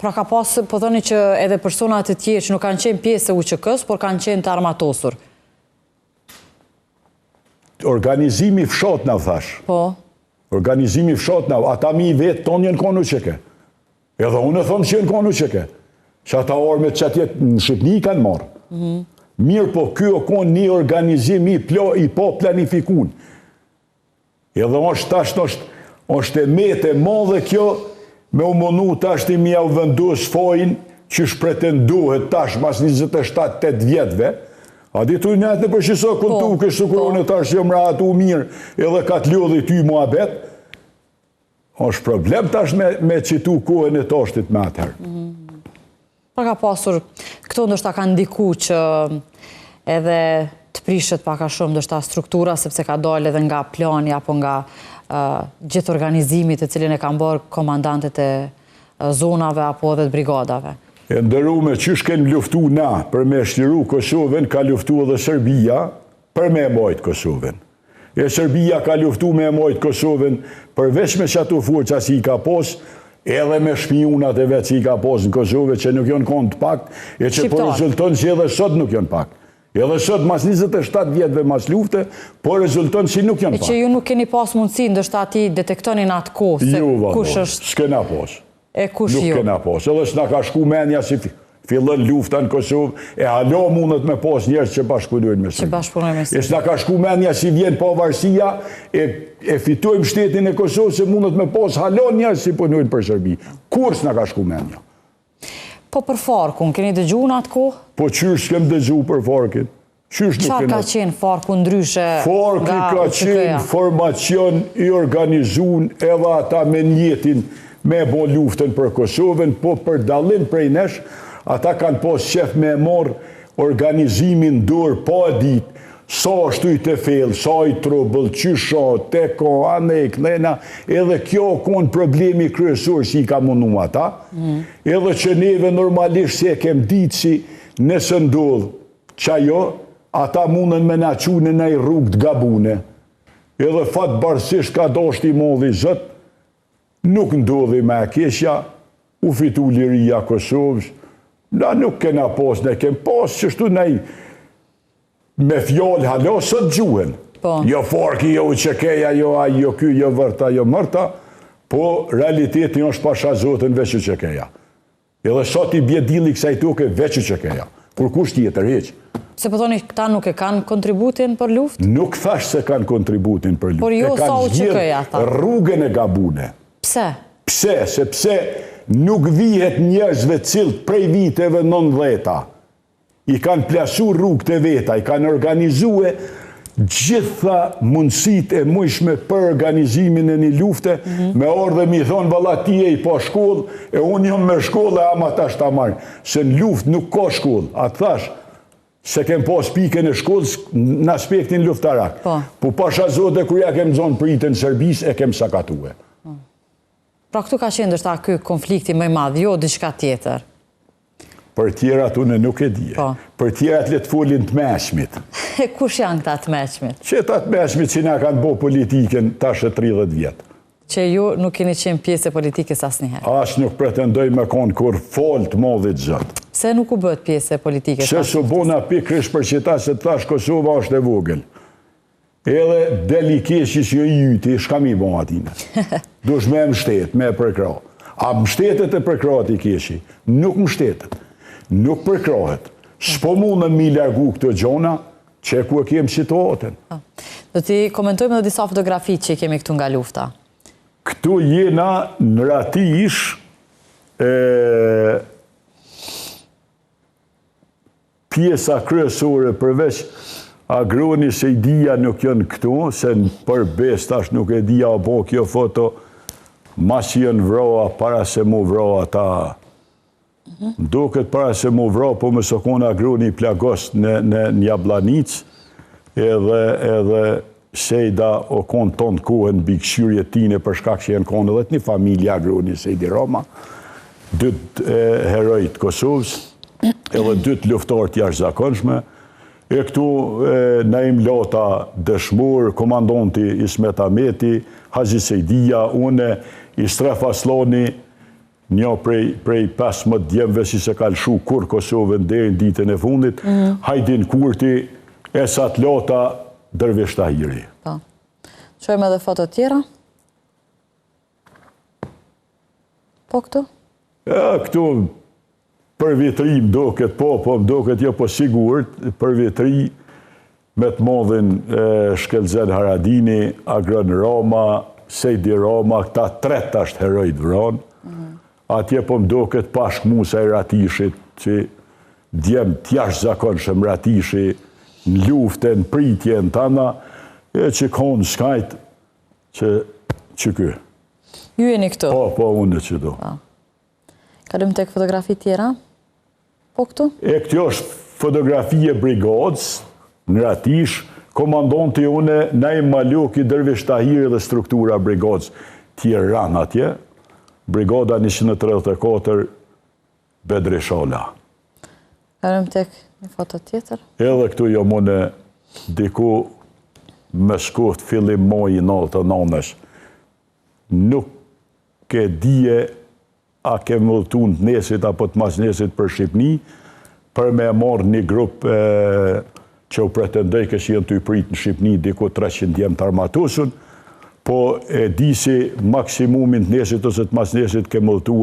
Pra ka pas, po thoni që edhe personat të tjerë që nuk kanë qenë pjesë e UÇK-s, por kanë qenë të armatosur. Organizimi fshat në thash. Po. Organizimi fshat në, ata mi vetë tonë njën konë UÇK. Edhe unë e thonë që jenë konë UÇK. Që ata armet që atjet në Shqipni i kanë marë. Mirë po, kjo konë një organizim i po planifikun. Edhe është e mete madhe kjo, me u monu tash të mja u vendos fojnë që shpretendohet tash mas 27-8 vjetëve, a ditu një atë në përshisa këntu kështë sukuronë tash që më ratu mirë edhe ka të lodhi ty mua bet, është problem tash me qitu kohën e tashtit me atëherë. Pra ka pasur, këto ndoshta ka ndiku që edhe të prishet paka shumë ndoshta struktura, sepse ka dalë edhe nga plani apo nga gjithë organizimit e cilin e kanë bërë komandantet e zonave apo edhe të brigadave. E ndërume qysh kenë luftu na për me shliru Kosovën, ka luftu edhe Serbia për me mojtë Kosovën. E Serbia ka luftu me mojtë Kosovën përveç me qato forca si i ka posë, edhe me shpionat e vetë që i ka posë në Kosovë, që nuk jonë konë të pakt, e që po rezulton që edhe sot nuk jonë pakt. Edhe sot, mas 27 vjetëve mas lufte, po rezulton që nuk jonë pakt. E që ju nuk keni pas mundësi, ndështë ati detektonin atë kohë, se kush është... S'kena posë. E kush ju? Nuk kena posë, edhe s'na ka shku menja si fillon lufta në Kosovë, e halo mundet me pas njerëz që bashkëpunojnë me Serbi. S'na ka shku mendja si vjen pavarësia, e fitojmë shtetin e Kosovës se mundet me pas halo njerëz që punojnë për Serbi. Kur s'na ka shku mendja. Po për Farkun, keni dëgju në atë kohë? Po qysh kem dëgju për Farkin? Çfarë ka qenë Farku ndryshe? Farki ka qenë formacion i organizuar edhe ata me njetin me bo luftën për Kosovën, po për dallim prej nesh, ata kanë pas qef me marrë organizimin dorë pa ditë, sa ashtu i të fellë, sa i trubull, qysha, teko, anek, nena, edhe kjo konë problemi kryesor si i ka mundu ata, edhe që neve normalisht se kem ditë si nëse ndodhë qajo, ata mundën me na qunë në i rrugë të gabune, edhe fatë barësisht ka dashti modhi zëtë, nuk ndodhi me keqja, u fitu liria Kosovës, na nuk kena pas, ne kem pas që shtu nej me fjallë halo sot gjuhen. Jo Farki, jo Qekeja, jo aj, jo ky, jo vërta, jo mërta, po realitetin është pasha zotën veç Qekeja. Edhe sot i bje dili kësaj toke veç Qekeja, kur kush tjetër heq. Se po thoni këta nuk e kanë kontributin për luftë? Nuk thash se kanë kontributin për luftë. Por jo sa u Qekeja ta. Rrugën e gabune. Pse? Pse? Sepse nuk vihet njerëzve cilët prej viteve 90-ta i kanë plasu rrugët e veta, i kanë organizue gjitha mundësit e mujshme për organizimin e një lufte, me orë dhe mi thonë vala ti e i po shkollë, e unë jam me shkollë e ama tash ta marrë, se në luft nuk ka shkollë, atë thash, se kem pas pikën e shkollës në aspektin luftarak. Po pasha zote kërja kem zonë pritën Serbis e kem sakatue. Pra këtu ka qenë ndërsa ky konflikti më i madh, jo diçka tjetër. Për tjerat unë nuk e dije. Për tjerat le të folin të meshmit. Kush janë këta të meshmit? Që ta të meshmit që na kanë bo politiken tash e 30 vjetë. Që ju nuk keni qenë pjesë e politikës asnjëherë. As nuk pretendoj me konë kur fol të modhit zot. Se nuk u bëhet pjesë e politikës? Se su bona pikrish për që ta se tash Kosova është e vogël. Edhe deli keqi që i jyti, shka mi bon atine. Dush me mështet, me përkra. A mështetet e përkrat i keqi? Nuk mështetet. Nuk përkrahet. S'po mundën mi largu këtë gjona, që ku e kemë situatën. Do t'i komentojmë edhe disa fotografi që kemi këtu nga lufta. Këtu jena në Ratish, pjesa kryesore përveç Agroni se i dija nuk jënë këtu, se për bes tash nuk e dija o bo kjo foto, mas jënë vroa para se mu vroa ta. Do këtë para se mu vroa, po më sokon Agroni plagos në Jablanic, edhe Sejda o konë tonë kohën bikëshyrje tine për shkak që jenë konë edhe të një familje Agroni Sejdi Roma, dytë herojt Kosovës, edhe dytë luftarët jashtëzakonshme. E këtu Naim Lota dëshmur, komandanti Ismet Ameti, Haxhi Sejdia, une, Istref Aslani, një prej 15 djemve si se kalëshu kur Kosovën deri në ditën e fundit, Hajdin Kurti, Esat Lota, Dervish Tahiri. Qojmë edhe foto tjera? Po këtu? Këtu për vitrim do këtë po do këtë jo po sigurt, për vitri me të modhin Shkelzen Haradini, Agron Roma, Sejdi Roma, këta tret ashtë herojt vronë. Atje po do këtë pashk Musa i Ratishit, që djem tjash zakonshëm Ratishi, në lufte, në pritje, në tana, që konë shkajt, që kë. Ju jeni këtu? Po, unë që do. Kalëm tek fotografi tjera? Po këtu? Kjo është fotografi e brigadës në Ratish, komandanti une Naim Maluki, Dervish Tahiri dhe struktura brigadës Tiranë atje, brigada 134 Bedri Shala. Kalëm tek një foto tjetër? Edhe këtu jo mune diku me shkoft fillim moj në altë nënësh. Nuk e dije a ke mëlltu në të nesit apo të mas nesit për Shqipni, për me marrë një grupë që u pretendoj kështë jenë të i prit në Shqipni diku 300 djemë të armatusun, po e di si maksimumin të nesit ose të mas nesit ke mëlltu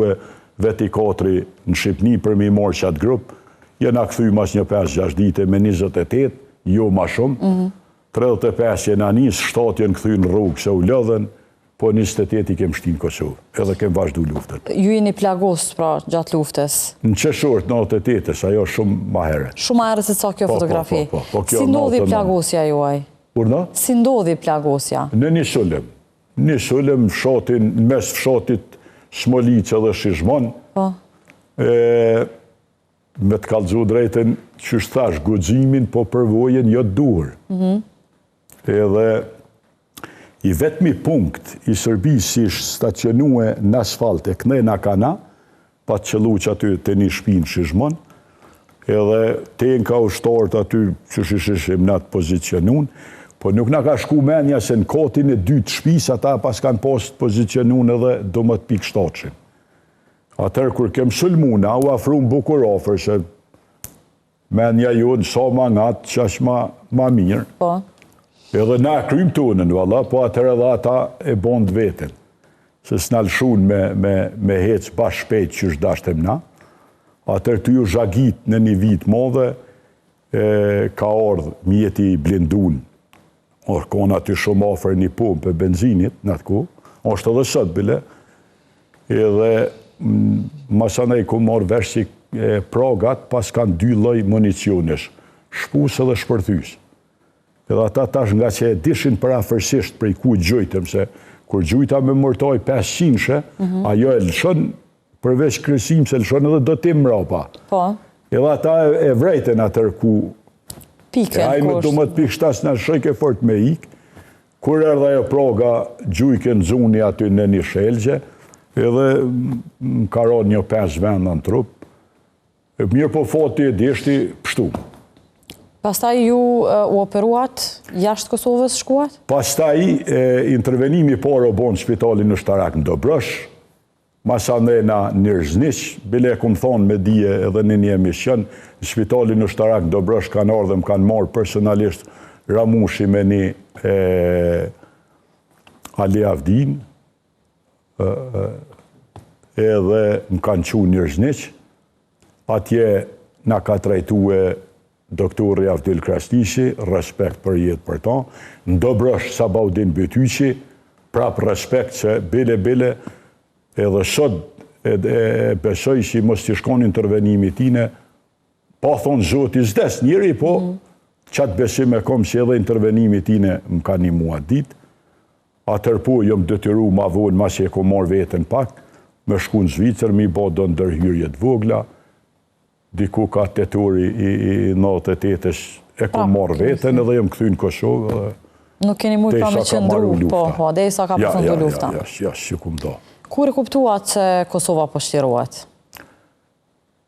veti katri në Shqipni për mi morë qatë grupë, jena këthy mas një 5-6 dite me 28, jo ma shumë, 35 jena njës, 7 jenë këthy në rrugë se u lëdhen, po 28 i kem shtinë Kosovë, edhe kem vazhdu luftën. Ju jeni plagos, pra, gjatë luftës? Në qeshort, në 88, ajo shumë ma herë. Shumë ma herë se ca kjo fotografi. Si ndodhi plagosja juaj? Urna? Si ndodhi plagosja? Në një sulem. Një sulem fshatin, në mes fshatit Smolica dhe Shishmon. Me të kallëzu drejten, që thash, guximin po përvojen jo duhur. Edhe i vetmi punkt i Sërbisë si ishtë stacionue në asfalt e këne në kana, pa të qëllu që aty të një shpinë Shishmon, edhe te në ka ushtarët aty që shishim në atë pozicionun, po nuk në ka shku menja se në kotin e 2 të shpis, ata pas kanë post pozicionun edhe do më të pikë shtatëshin. Atër, kur kem sulmuna, u afru më bukur ofër, se menja ju në sa ma ngatë që është ma mirë. Edhe na krym tonën, valla, po atër edhe ata e bond vetën. Se s'na lëshun me hecë bash shpejt që shdashtem na. Atër të ju zhagit në një vit modhe, ka ardhë mjeti i blindun. Orë, kona të shumë ofër një pumpë e benzinit, në atë ku. Oshtë edhe sëtë bile. Edhe masanej ku morë vesh si pragat, pas kanë 2 lloj municionesh. Shpusë dhe shpërthys. Edhe ata tash nga që e dishin parafërsisht prej ku gjujtëm, se kur gjujta me mërtoj 500-shë, ajo e lëshon përveç kryesim, se lëshon edhe do tim mrapa. Edhe ata e vrejten atër ku ajme do më të pikë shtas në shëjke fort me ik, kur erdha e proga gjujke në zuni aty në një shelgje, edhe më karon një 5 venda në trup, mirë po foti e dishti pështu. Pastaj ju u operuat, jashtë Kosovës shkuat? Pastaj intervenimi por o bon spitalin në Shtarak në Dobrosh, masane na Nirëzniq, bile e kumë thonë me dije edhe në një emision, në spitalin në Shtarak në Dobrosh kanë ardhe, më kanë marë personalisht Ramushi me një Ali Avdin, edhe më kanë qu Nirëzniq, atje na ka trajtue doktori Avdil Krasnishi, respekt për jetë për ta, në Dobrosh Sabaudin Bytyqi, prap respekt që bile, edhe sot besoj që mos të shkon intervenimi tine, pa thonë zoti zdes njëri, po qatë besim e kom që edhe intervenimi tine më ka një mua dit, atër po jom detyru ma vonë, ma që e kom marrë vetën pak, me shku në Zvicër, mi bo do ndërhyrjet vogla, diku ka tetori i 98-ës e ku marrë vetën edhe jëmë këthy në Kosovë. Nuk keni mujtë pra me qëndru, po, dhe isa ka përfundu lufta. Ja, që kumë do. Kur e kuptuat që Kosova po shtirohet?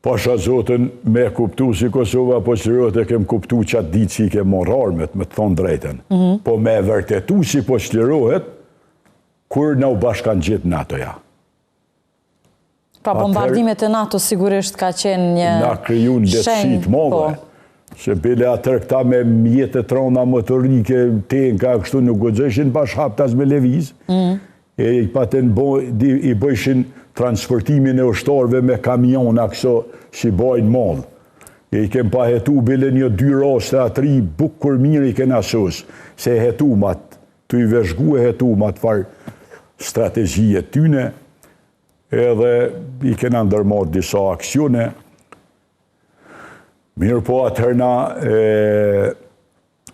Pasha zotën, me kuptu si Kosova po shtirohet e kem kuptu qatë ditë që i kem marrë armet, me të thonë drejten. Po me vërtetu si po shtirohet, kur në u bashkan gjithë NATO-ja. Pra bombardimet e NATO sigurisht ka qenë një na kriju në letësit modhe, se bile atër këta me mjetët trona motorike, tenka, kështu nuk gëgjëshin bash haptas me leviz, e i paten i bëjshin transportimin e ushtarve me kamiona këso si bajnë modhë. E i kem pa hetu bile një 2 raste atri buk kur mirë i kena sus, se hetu mat, të i veshgu e hetu mat farë strategjie tyne, edhe i kena ndërmarrë disa aksione. Mirë po atërna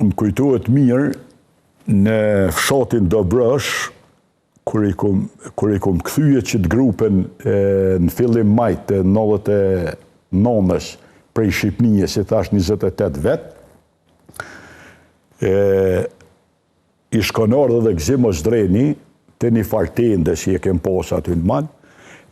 më kujtohet mirë në fshatin Dobrosh, kur i kom këthyje që të grupen në fillim majtë 99-ës prej Shqipnije, si thash 28 vetë, i shkonar dhe Gzimo Zdreni, të një fartende si e kem posa aty në manë,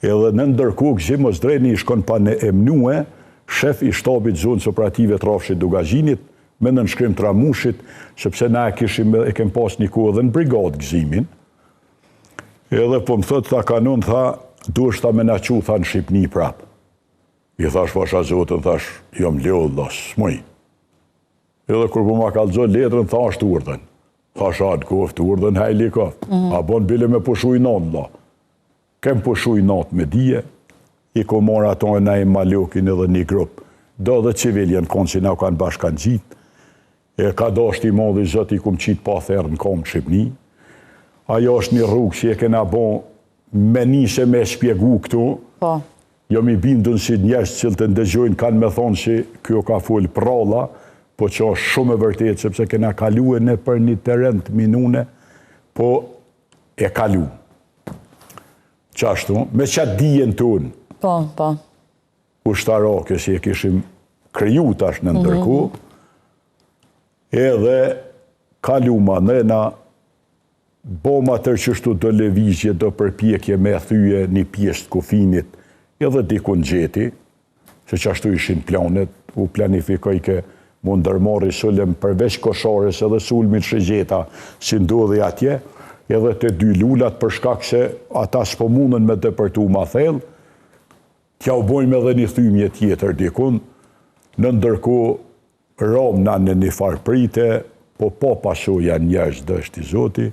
edhe në ndërku Gzimo Zdreni i shkon pa në emnue, shef i shtabit zonës operative të Rafshit Dugazhinit, me në nëshkrim të Ramushit, sepse na e kem pas një ku edhe në brigadë Gzimin, edhe po më thëtë ta kanon, tha, du është ta me na qu, tha në Shqipni prapë. I thash pasha zotën, thash, jom lodhë, da, s'moj. Edhe kur po ma kalzo letrën, tha është urdhen. Thash atë koftë, urdhen hajli koftë. A bon bile me pushu i natë, da. Kem pushu i natë me dije, i ko mora ato e na i Malokin edhe një grup. Do dhe civiljen konë që na kanë bashkan gjitë. E ka dosht i modhi zot i kum qitë pa therë në kom Shqipni. Ajo është një rrugë që e kena bon me nise me shpjegu këtu. Po. Jo mi bindun si njerës që të ndëgjojnë kanë me thonë që kjo ka full pralla, po që është shumë e vërtet, sepse kena kalu e në për një teren të minune, po e kalu. Qashtu, me qatë dijen tonë, Po. ushtarake si e kishim kriju tash në ndërku, edhe kaluma nëna, boma tërqështu do levizje, do përpjekje me thyje një pjesë të kufinit, edhe dikun gjeti, se qashtu ishin planet, u planifikoj ke mund dërmori sulem përveç koshores edhe sulmin shëgjeta, si ndodhi atje, edhe të dy lullat për shkak se ata s'po mundën me dëpërtu ma thellë, tja u bojmë edhe një thymje tjetër dikun, në ndërku romna në një farprite, po pasoja njerëz dështë i zoti,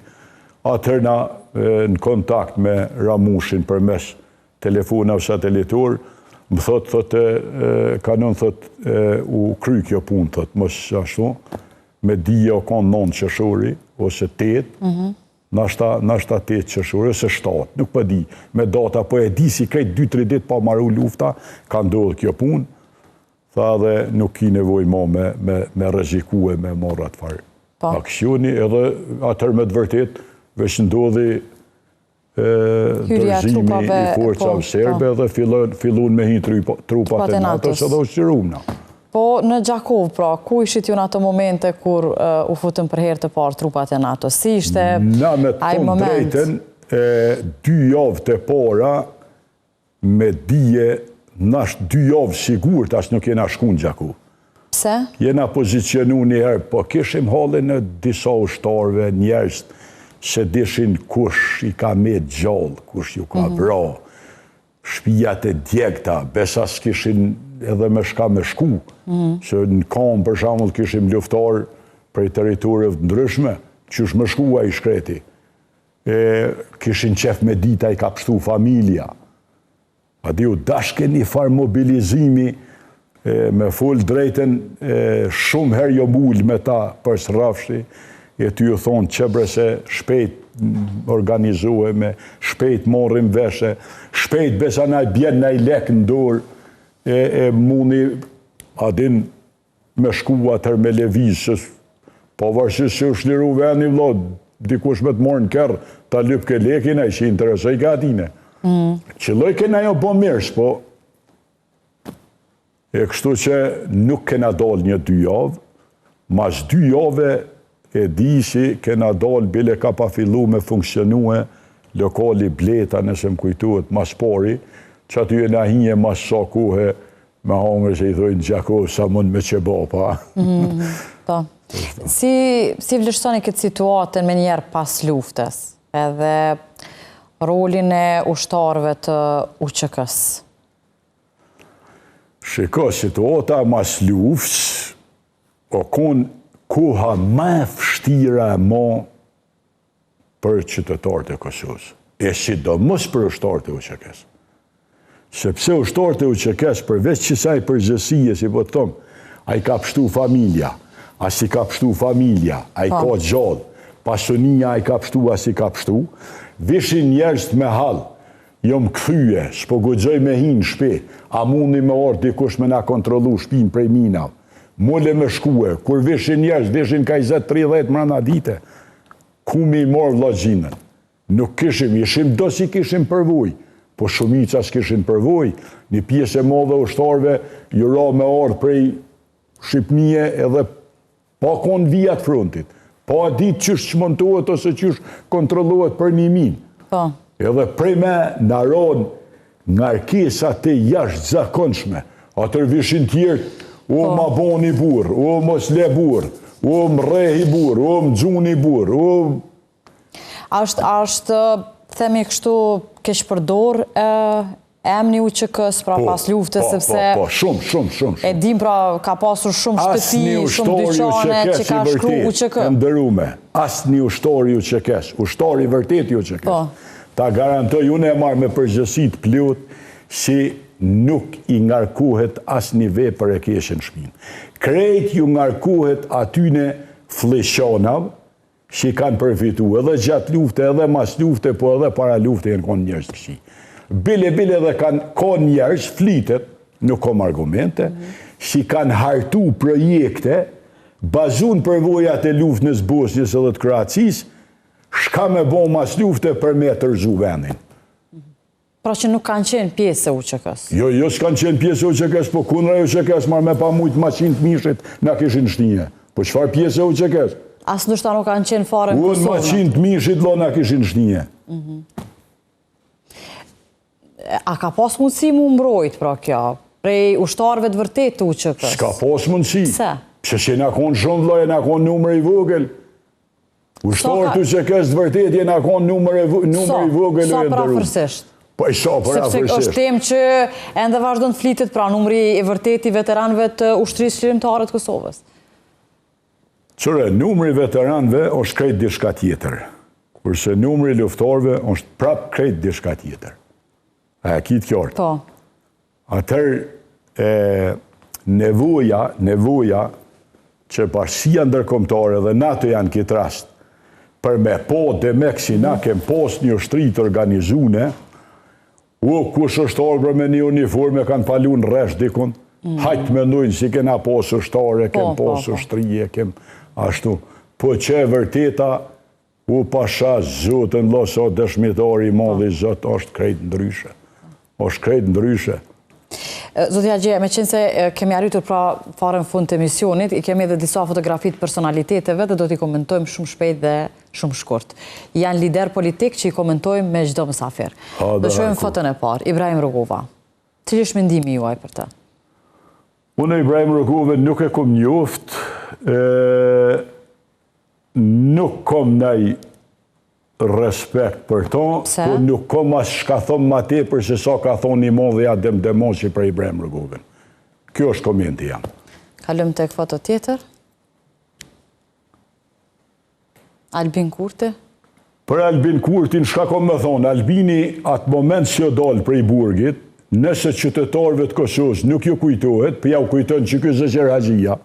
atërna në kontakt me Ramushin për mes telefonav satelitor, më thotë, kanon thotë, u kry kjo punë, thotë, mos ashtu, me dija o konë 9 qëshori, ose 8, nashta 8 qëshori, ose 7, nuk pa di, me data, po e di si krejt 2-3 dit pa maru lufta, ka ndodhë kjo punë, tha dhe nuk ki nevoj mo me rrezikue, me morrat farë aksioni, edhe atër me të vërtet, veç ndodhi dërzimi i forcave serbe dhe fillun me hi trupat e NATO-s edhe ushqirumna. Po në Gjakov, pra, ku ishit ju në ato momente kur u futën për herë të parë trupat e NATO-s? Si ishte ai moment? Na me të thonë drejten, 2 javë të para, me dije, nash 2 javë sigur, tash nuk jena shku në Gjakov. Pse? Jena pozicionu njëherë, po kishim halin në disa ushtarve, njerës, se dishin kush i ka me gjallë, kush ju ka vra, shpijat e djegta, besa s'kishin edhe me shka me shku, se në kam për shamull kishim luftar prej teritorive ndryshme, qysh me shkua i shkreti, kishin qef me dita i ka pështu familja, a di u dashke një farë mobilizimi, me full drejten, shumë her jo mull me ta për së rafshi, e ty ju thonë qebrese shpejt organizoheme, shpejt morrim veshe, shpejt besa na i bjen na i lek në dorë, e muni adin me shku atër me levizës, po vërshës që është liru veni vlod, dikush me të morë në kërë, ta lyp ke lekin e që i interesoj ka atine. Qëlloj kena jo bo mirës, po e kështu që nuk kena dal një 2 javë, mas 2 javë e di si kena dal bile ka pa fillu me funksionue lokali Bleta, nëse më kujtuhet mas pari, që aty e na hinje mas sa kuhe me hangër që i thojnë Gjakov sa mund me qeba, pa. Po. Si vlerësoni këtë situatën me njerë pas luftës, edhe rolin e ushtarëve të UÇK-s? Shiko, situata mas luftës, o konë koha më vështira e ma për qytetarët e Kosovës. E sidomos për ushtarët e UÇK-s. Sepse ushtarët e UÇK-s, përveç qësaj përgjësie, si po të thomë, a i ka pështu familja, a si ka pështu familja, a i ka gjallë, pasonia a i ka pështu, a si ka pështu, vishin njerëz me halë, jom këthyje, s'po guxoj me hinë shpe, a mundi me orë dikush me na kontrolu shpin prej minav, mole me shkue, kur vishin njerëz, vishin ka 20-30 mrana dite, ku me i morë vllaxhinën. Nuk kishim, ishim do si kishim përvoj, po shumica s'kishin përvoj, një pjesë e modhe ushtarve jura me ardhë prej Shqipnije edhe pa konë vijat frontit, pa ditë qysh çmontohet ose qysh kontrollohet për një minë. Po. Edhe prej me në ronë ngarkesa të jashtëzakonshme, atër vishin tjertë, o ma boni burë, o mos le burë, o më rehi burë, o më gjuni burë, o... Ashtë, themi kështu, kesh përdor emni UÇK-s pra pas luftës, sepse... Po, shumë. E dim pra ka pasur shumë shtëpi, shumë dyqane që ka shkru UÇK. E ndërume, asë një ushtori UÇK-s, ushtori vërtet UÇK-s. Ta garantoj, unë e marrë me përgjësit plot, si nuk i ngarkohet as një vepër e keqe në shtëpinë. Krejt ju ngarkohet atyne fleqonav që kanë përfitu edhe gjatë lufte, edhe mas lufte, po edhe para lufte e në konë njerës të shi. Bile dhe kanë njerës, flitet, nuk kom argumente, që kanë hartu projekte, bazun për vojat e luftës Bosnjës edhe të Kroacisë, shka me bo mas lufte për me të rëzu vendin. Pra që nuk kanë qenë pjesë e UÇK-s. Jo, s'kanë qenë pjesë e UÇK-s, po kundra e UÇK-s, marrë me pa mujtë maqinët mishit, na kishin shtije. Po qëfar pjesë e UÇK-s? As ndoshta nuk kanë qenë fare në Kosovë. Unë maqinët mishit, lo na kishin shtije. A ka pas mundësi mu mbrojt, pra kjo? Prej ushtarëve të vërtet të UÇK-s? S'ka pas mundësi. Pse? Pse që na konë shumë vloje, na konë numër i vogël. Ushtarë të UÇK-s të vërtet jena konë numër i vogël. Sa parafërsisht? Po e sa parafërsisht. Sepse është temë që ende vazhdon të flitet pra numri i vërtet i veteranëve të ushtrisë qërimtare të Kosovës. Qëre, numri i veteranëve është krejt diçka tjetër. Kurse numri i luftarëve është prap krejt diçka tjetër. A e kitë kjartë. Po. Atër nevoja që bashkësia ndërkombëtare dhe NATO janë këtë rast për me po dhe me kësi na kem pos një ushtri të organizune, kush ushtarë për me një uniforme kanë palu në resh dikun, hajtë mendojnë si kena pos ushtare, kem pos ushtrije, kem ashtu. Po që e vërteta, pasha zotën loso dëshmitari i madhi zot, është krejt ndryshe. është krejt ndryshe. Zotja Gje, me qenë se kemi arritur pra fare në fund të emisionit, i kemi edhe disa fotografit personaliteteve dhe do t'i komentojmë shumë shpejt dhe shumë shkurt. Janë lider politik që i komentojmë me çdo mysafir. Do shohim foton e parë, Ibrahim Rugova. Cili është mendimi juaj për të? Unë Ibrahim Rugova nuk e kom njoft, nuk kom nej respekt për to, po nuk kom as shka thom ma tepër se sa ka thonë një mon dhe ja Demoshi për Ibrahim Rugova. Kjo është komenti jam. Kalëm tek foto tjetër. Albin Kurti? Për Albin Kurtin, shka kom me thonë, Albini atë moment që dalë prej burgit, nëse qytetarëve të Kosovës nuk ju kujtohet, për ja u kujtojnë që kjo Zëqer Haxhia,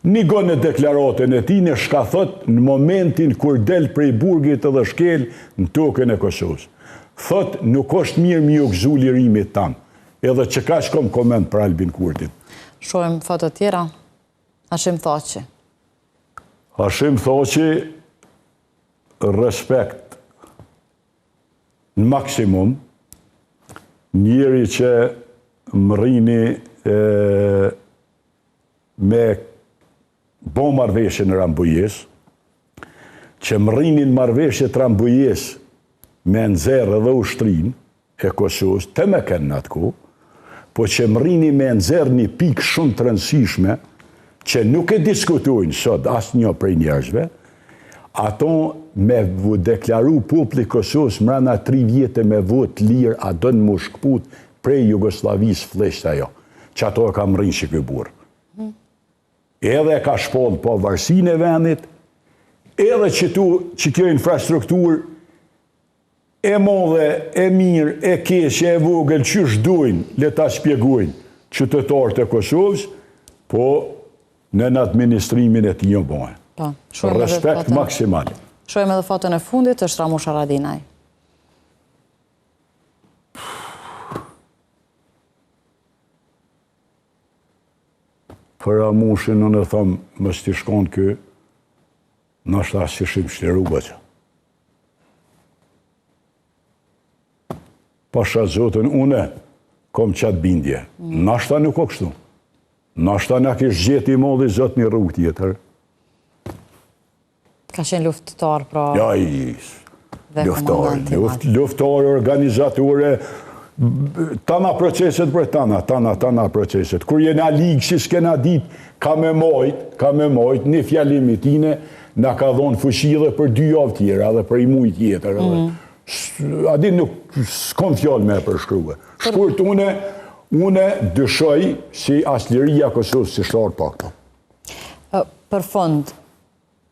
një gonë në deklaratën e ti në shka thot në momentin kur del prej burgit edhe shkel në tokën e Kosovës. Thot, nuk është mirë mi u gëzu lirimit tanë, edhe që ka shkom koment për Albin Kurtin. Shohem foto tjera, Hashim Thaçi. Hashim Thaçi, respekt në maksimum, njeri që më rrini me bo marveshje në Rambujes, që më rrinin marveshje të Rambujes me nëzërë dhe ushtrin e Kosovës, të me kënë në atë ku, po që më rrinin me nëzërë një pikë shumë të rëndësishme, që nuk e diskutojnë sot asë një prej njerëzve, ato me deklaru populli Kosovës mrena 3 vjetë me vot lirë, a dënë më shkput prej Jugoslavisë fleshtë ajo, që ato e ka më rrinë që këburë. Edhe ka shpallë po varsin e vendit, edhe që kjo infrastruktur e modhe, e mirë, e keqe, e vogël, që shdojnë, le ta shpjegojnë qytetarët e Kosovës, po në administrimin e ti një bojnë. Respekt maksimal. Shohem edhe foton e fundit, është Ramush Haradinaj. Për Ramushin, në thëmë, më s'ti shkonë kë, në ashtë asë që shimë shtjeru bëqë. Pasha zotën, une, kom qatë bindje. Në ashtë nuk o kështu. Në ashtë në kishë gjeti i modhi zotë një rrugë tjetër. Ka qenë luftëtar, pra... Ja, luftëtar, organizatore, tana proceset për tana proceset. Kur jena ligë, si s'kena dit, ka me mojt, një fjalimi tine, na ka dhonë fushi dhe për 2 javë tjera, dhe për i mujt tjetër. Adin nuk s'kom fjallë me përshkruve. Shkurt, une dëshoj si asliria Kosovës si shtarë pakto. Për fond,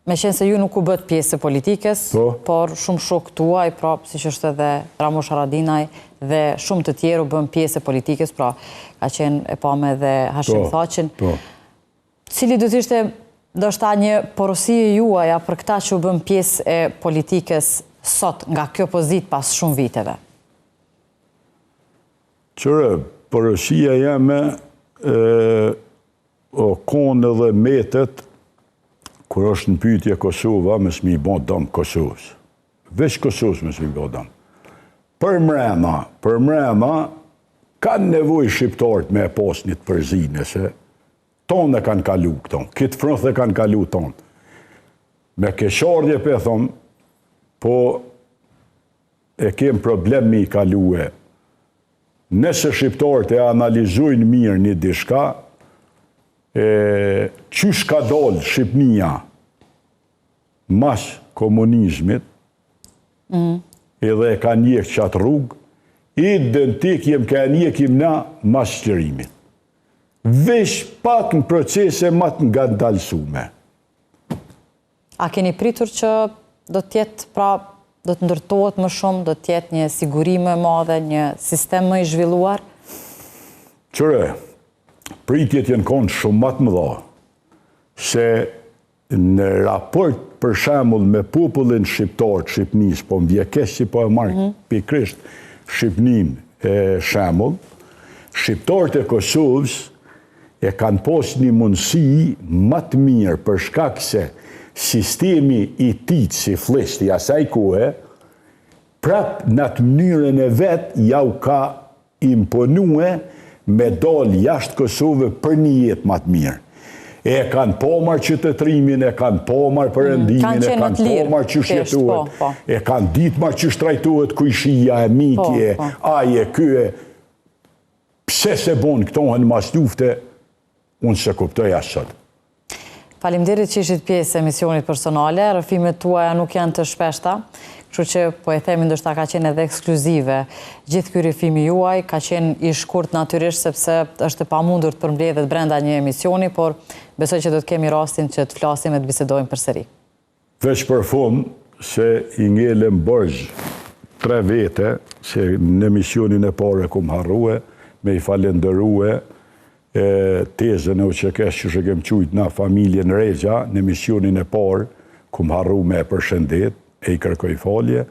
Me qenë se ju nuk u bët pjesë e politikës, por shumë shok tuaj, pra, si që është edhe Ramush Haradinaj dhe shumë të tjerë u bën pjesë e politikës, pra, ka qenë e pame dhe Hashim Thaqin. Cili do të ishte ndoshta një porosie juaja për këta që u bën pjesë e politikës sot nga kjo pozitë pas shumë viteve? Qërë, porosia jeme o konë dhe metet kur është në pyetje Kosova, me s'mi bon dëmë Kosovës. Veç Kosovës me s'mi bon dëmë. Për mrema, kanë nevoj shqiptarët me e pas një të përzine, se tonë e kanë kalu këton, këtë frënth e kanë kalu tonë. Me keshardje për thomë, po e kem problem me i kalu e. Nëse shqiptarët e analizojnë mirë një dishka, qysh ka dollë Shqipnia mas komunizmit, edhe e ka njek qatë rrugë, identik ka njekim na mas qërimit. Vesh pak në procese ma të nga ndalësume. A keni pritur që do t'jetë, pra, do të ndërtohet më shumë, do t'jetë një sigurime madhe, një sistem më i zhvilluar? Qëre, pritjet jenë konë shumë matë më dha, se në raport për shemull me popullin shqiptar të Shqipnis, po më vjekesh që po e marrë pikrisht Shqipnin e shemull, shqiptarët e Kosovës e kanë pos një mundësi matë mirë për shkak se sistemi i titë si fleshti asaj kohë, prap në atë mënyrën e vetë jau ka imponue me dalë jashtë Kosovë për një jetë matë mirë. E kanë pomar qytetrimin, e kanë pomar përëndimin, e kanë pomar që shjetuhet, e kanë ditmar që shtrajtuhet kujshia e mikje, aje, kyë. Pse se bonë këtohen mas lufte, unë se kuptoj asët. Faleminderit që ishit pjesë e misionit personale, rëfimet tuaja nuk janë të shpeshta, kështu që po e themi ndoshta ka qenë edhe ekskluzive. Gjithë ky rëfimi juaj ka qenë i shkurt natyrisht sepse është e pamundur të përmbledhet brenda një emisioni, por besoj që do të kemi rastin që të flasim e të bisedojmë përsëri. Veç për fund se i ngelem bërgjë 3 vete, se në emisionin e pare kum harrue, me i falenderue tezën e u që kesh që kem qujt na familjen Regja, në emisionin e parë, kum harru me përshëndet, e i kërkoj falje,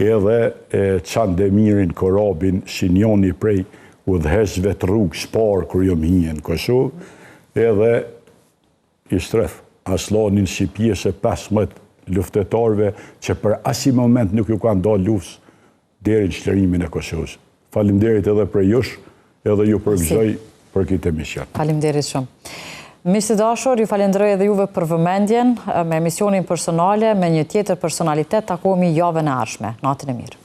edhe Çandemirin Korabin, si njoni prej udhëhesve të rrugës parë, kër jom hinje në Kosovë, edhe i stref, aslanin si pjesë e 15 luftetarve, që për asi moment nuk ju kanë dalë luftës deri në çlirimin e Kosovës. Faleminderit edhe për jush, edhe ju përgëzoj për këtë emision. Faleminderit shumë. Miq të dashur, ju falenderoj edhe juve për vëmendjen me emisionin personale, me një tjetër personalitet, takohemi javën e ardhshme. Natën e mirë.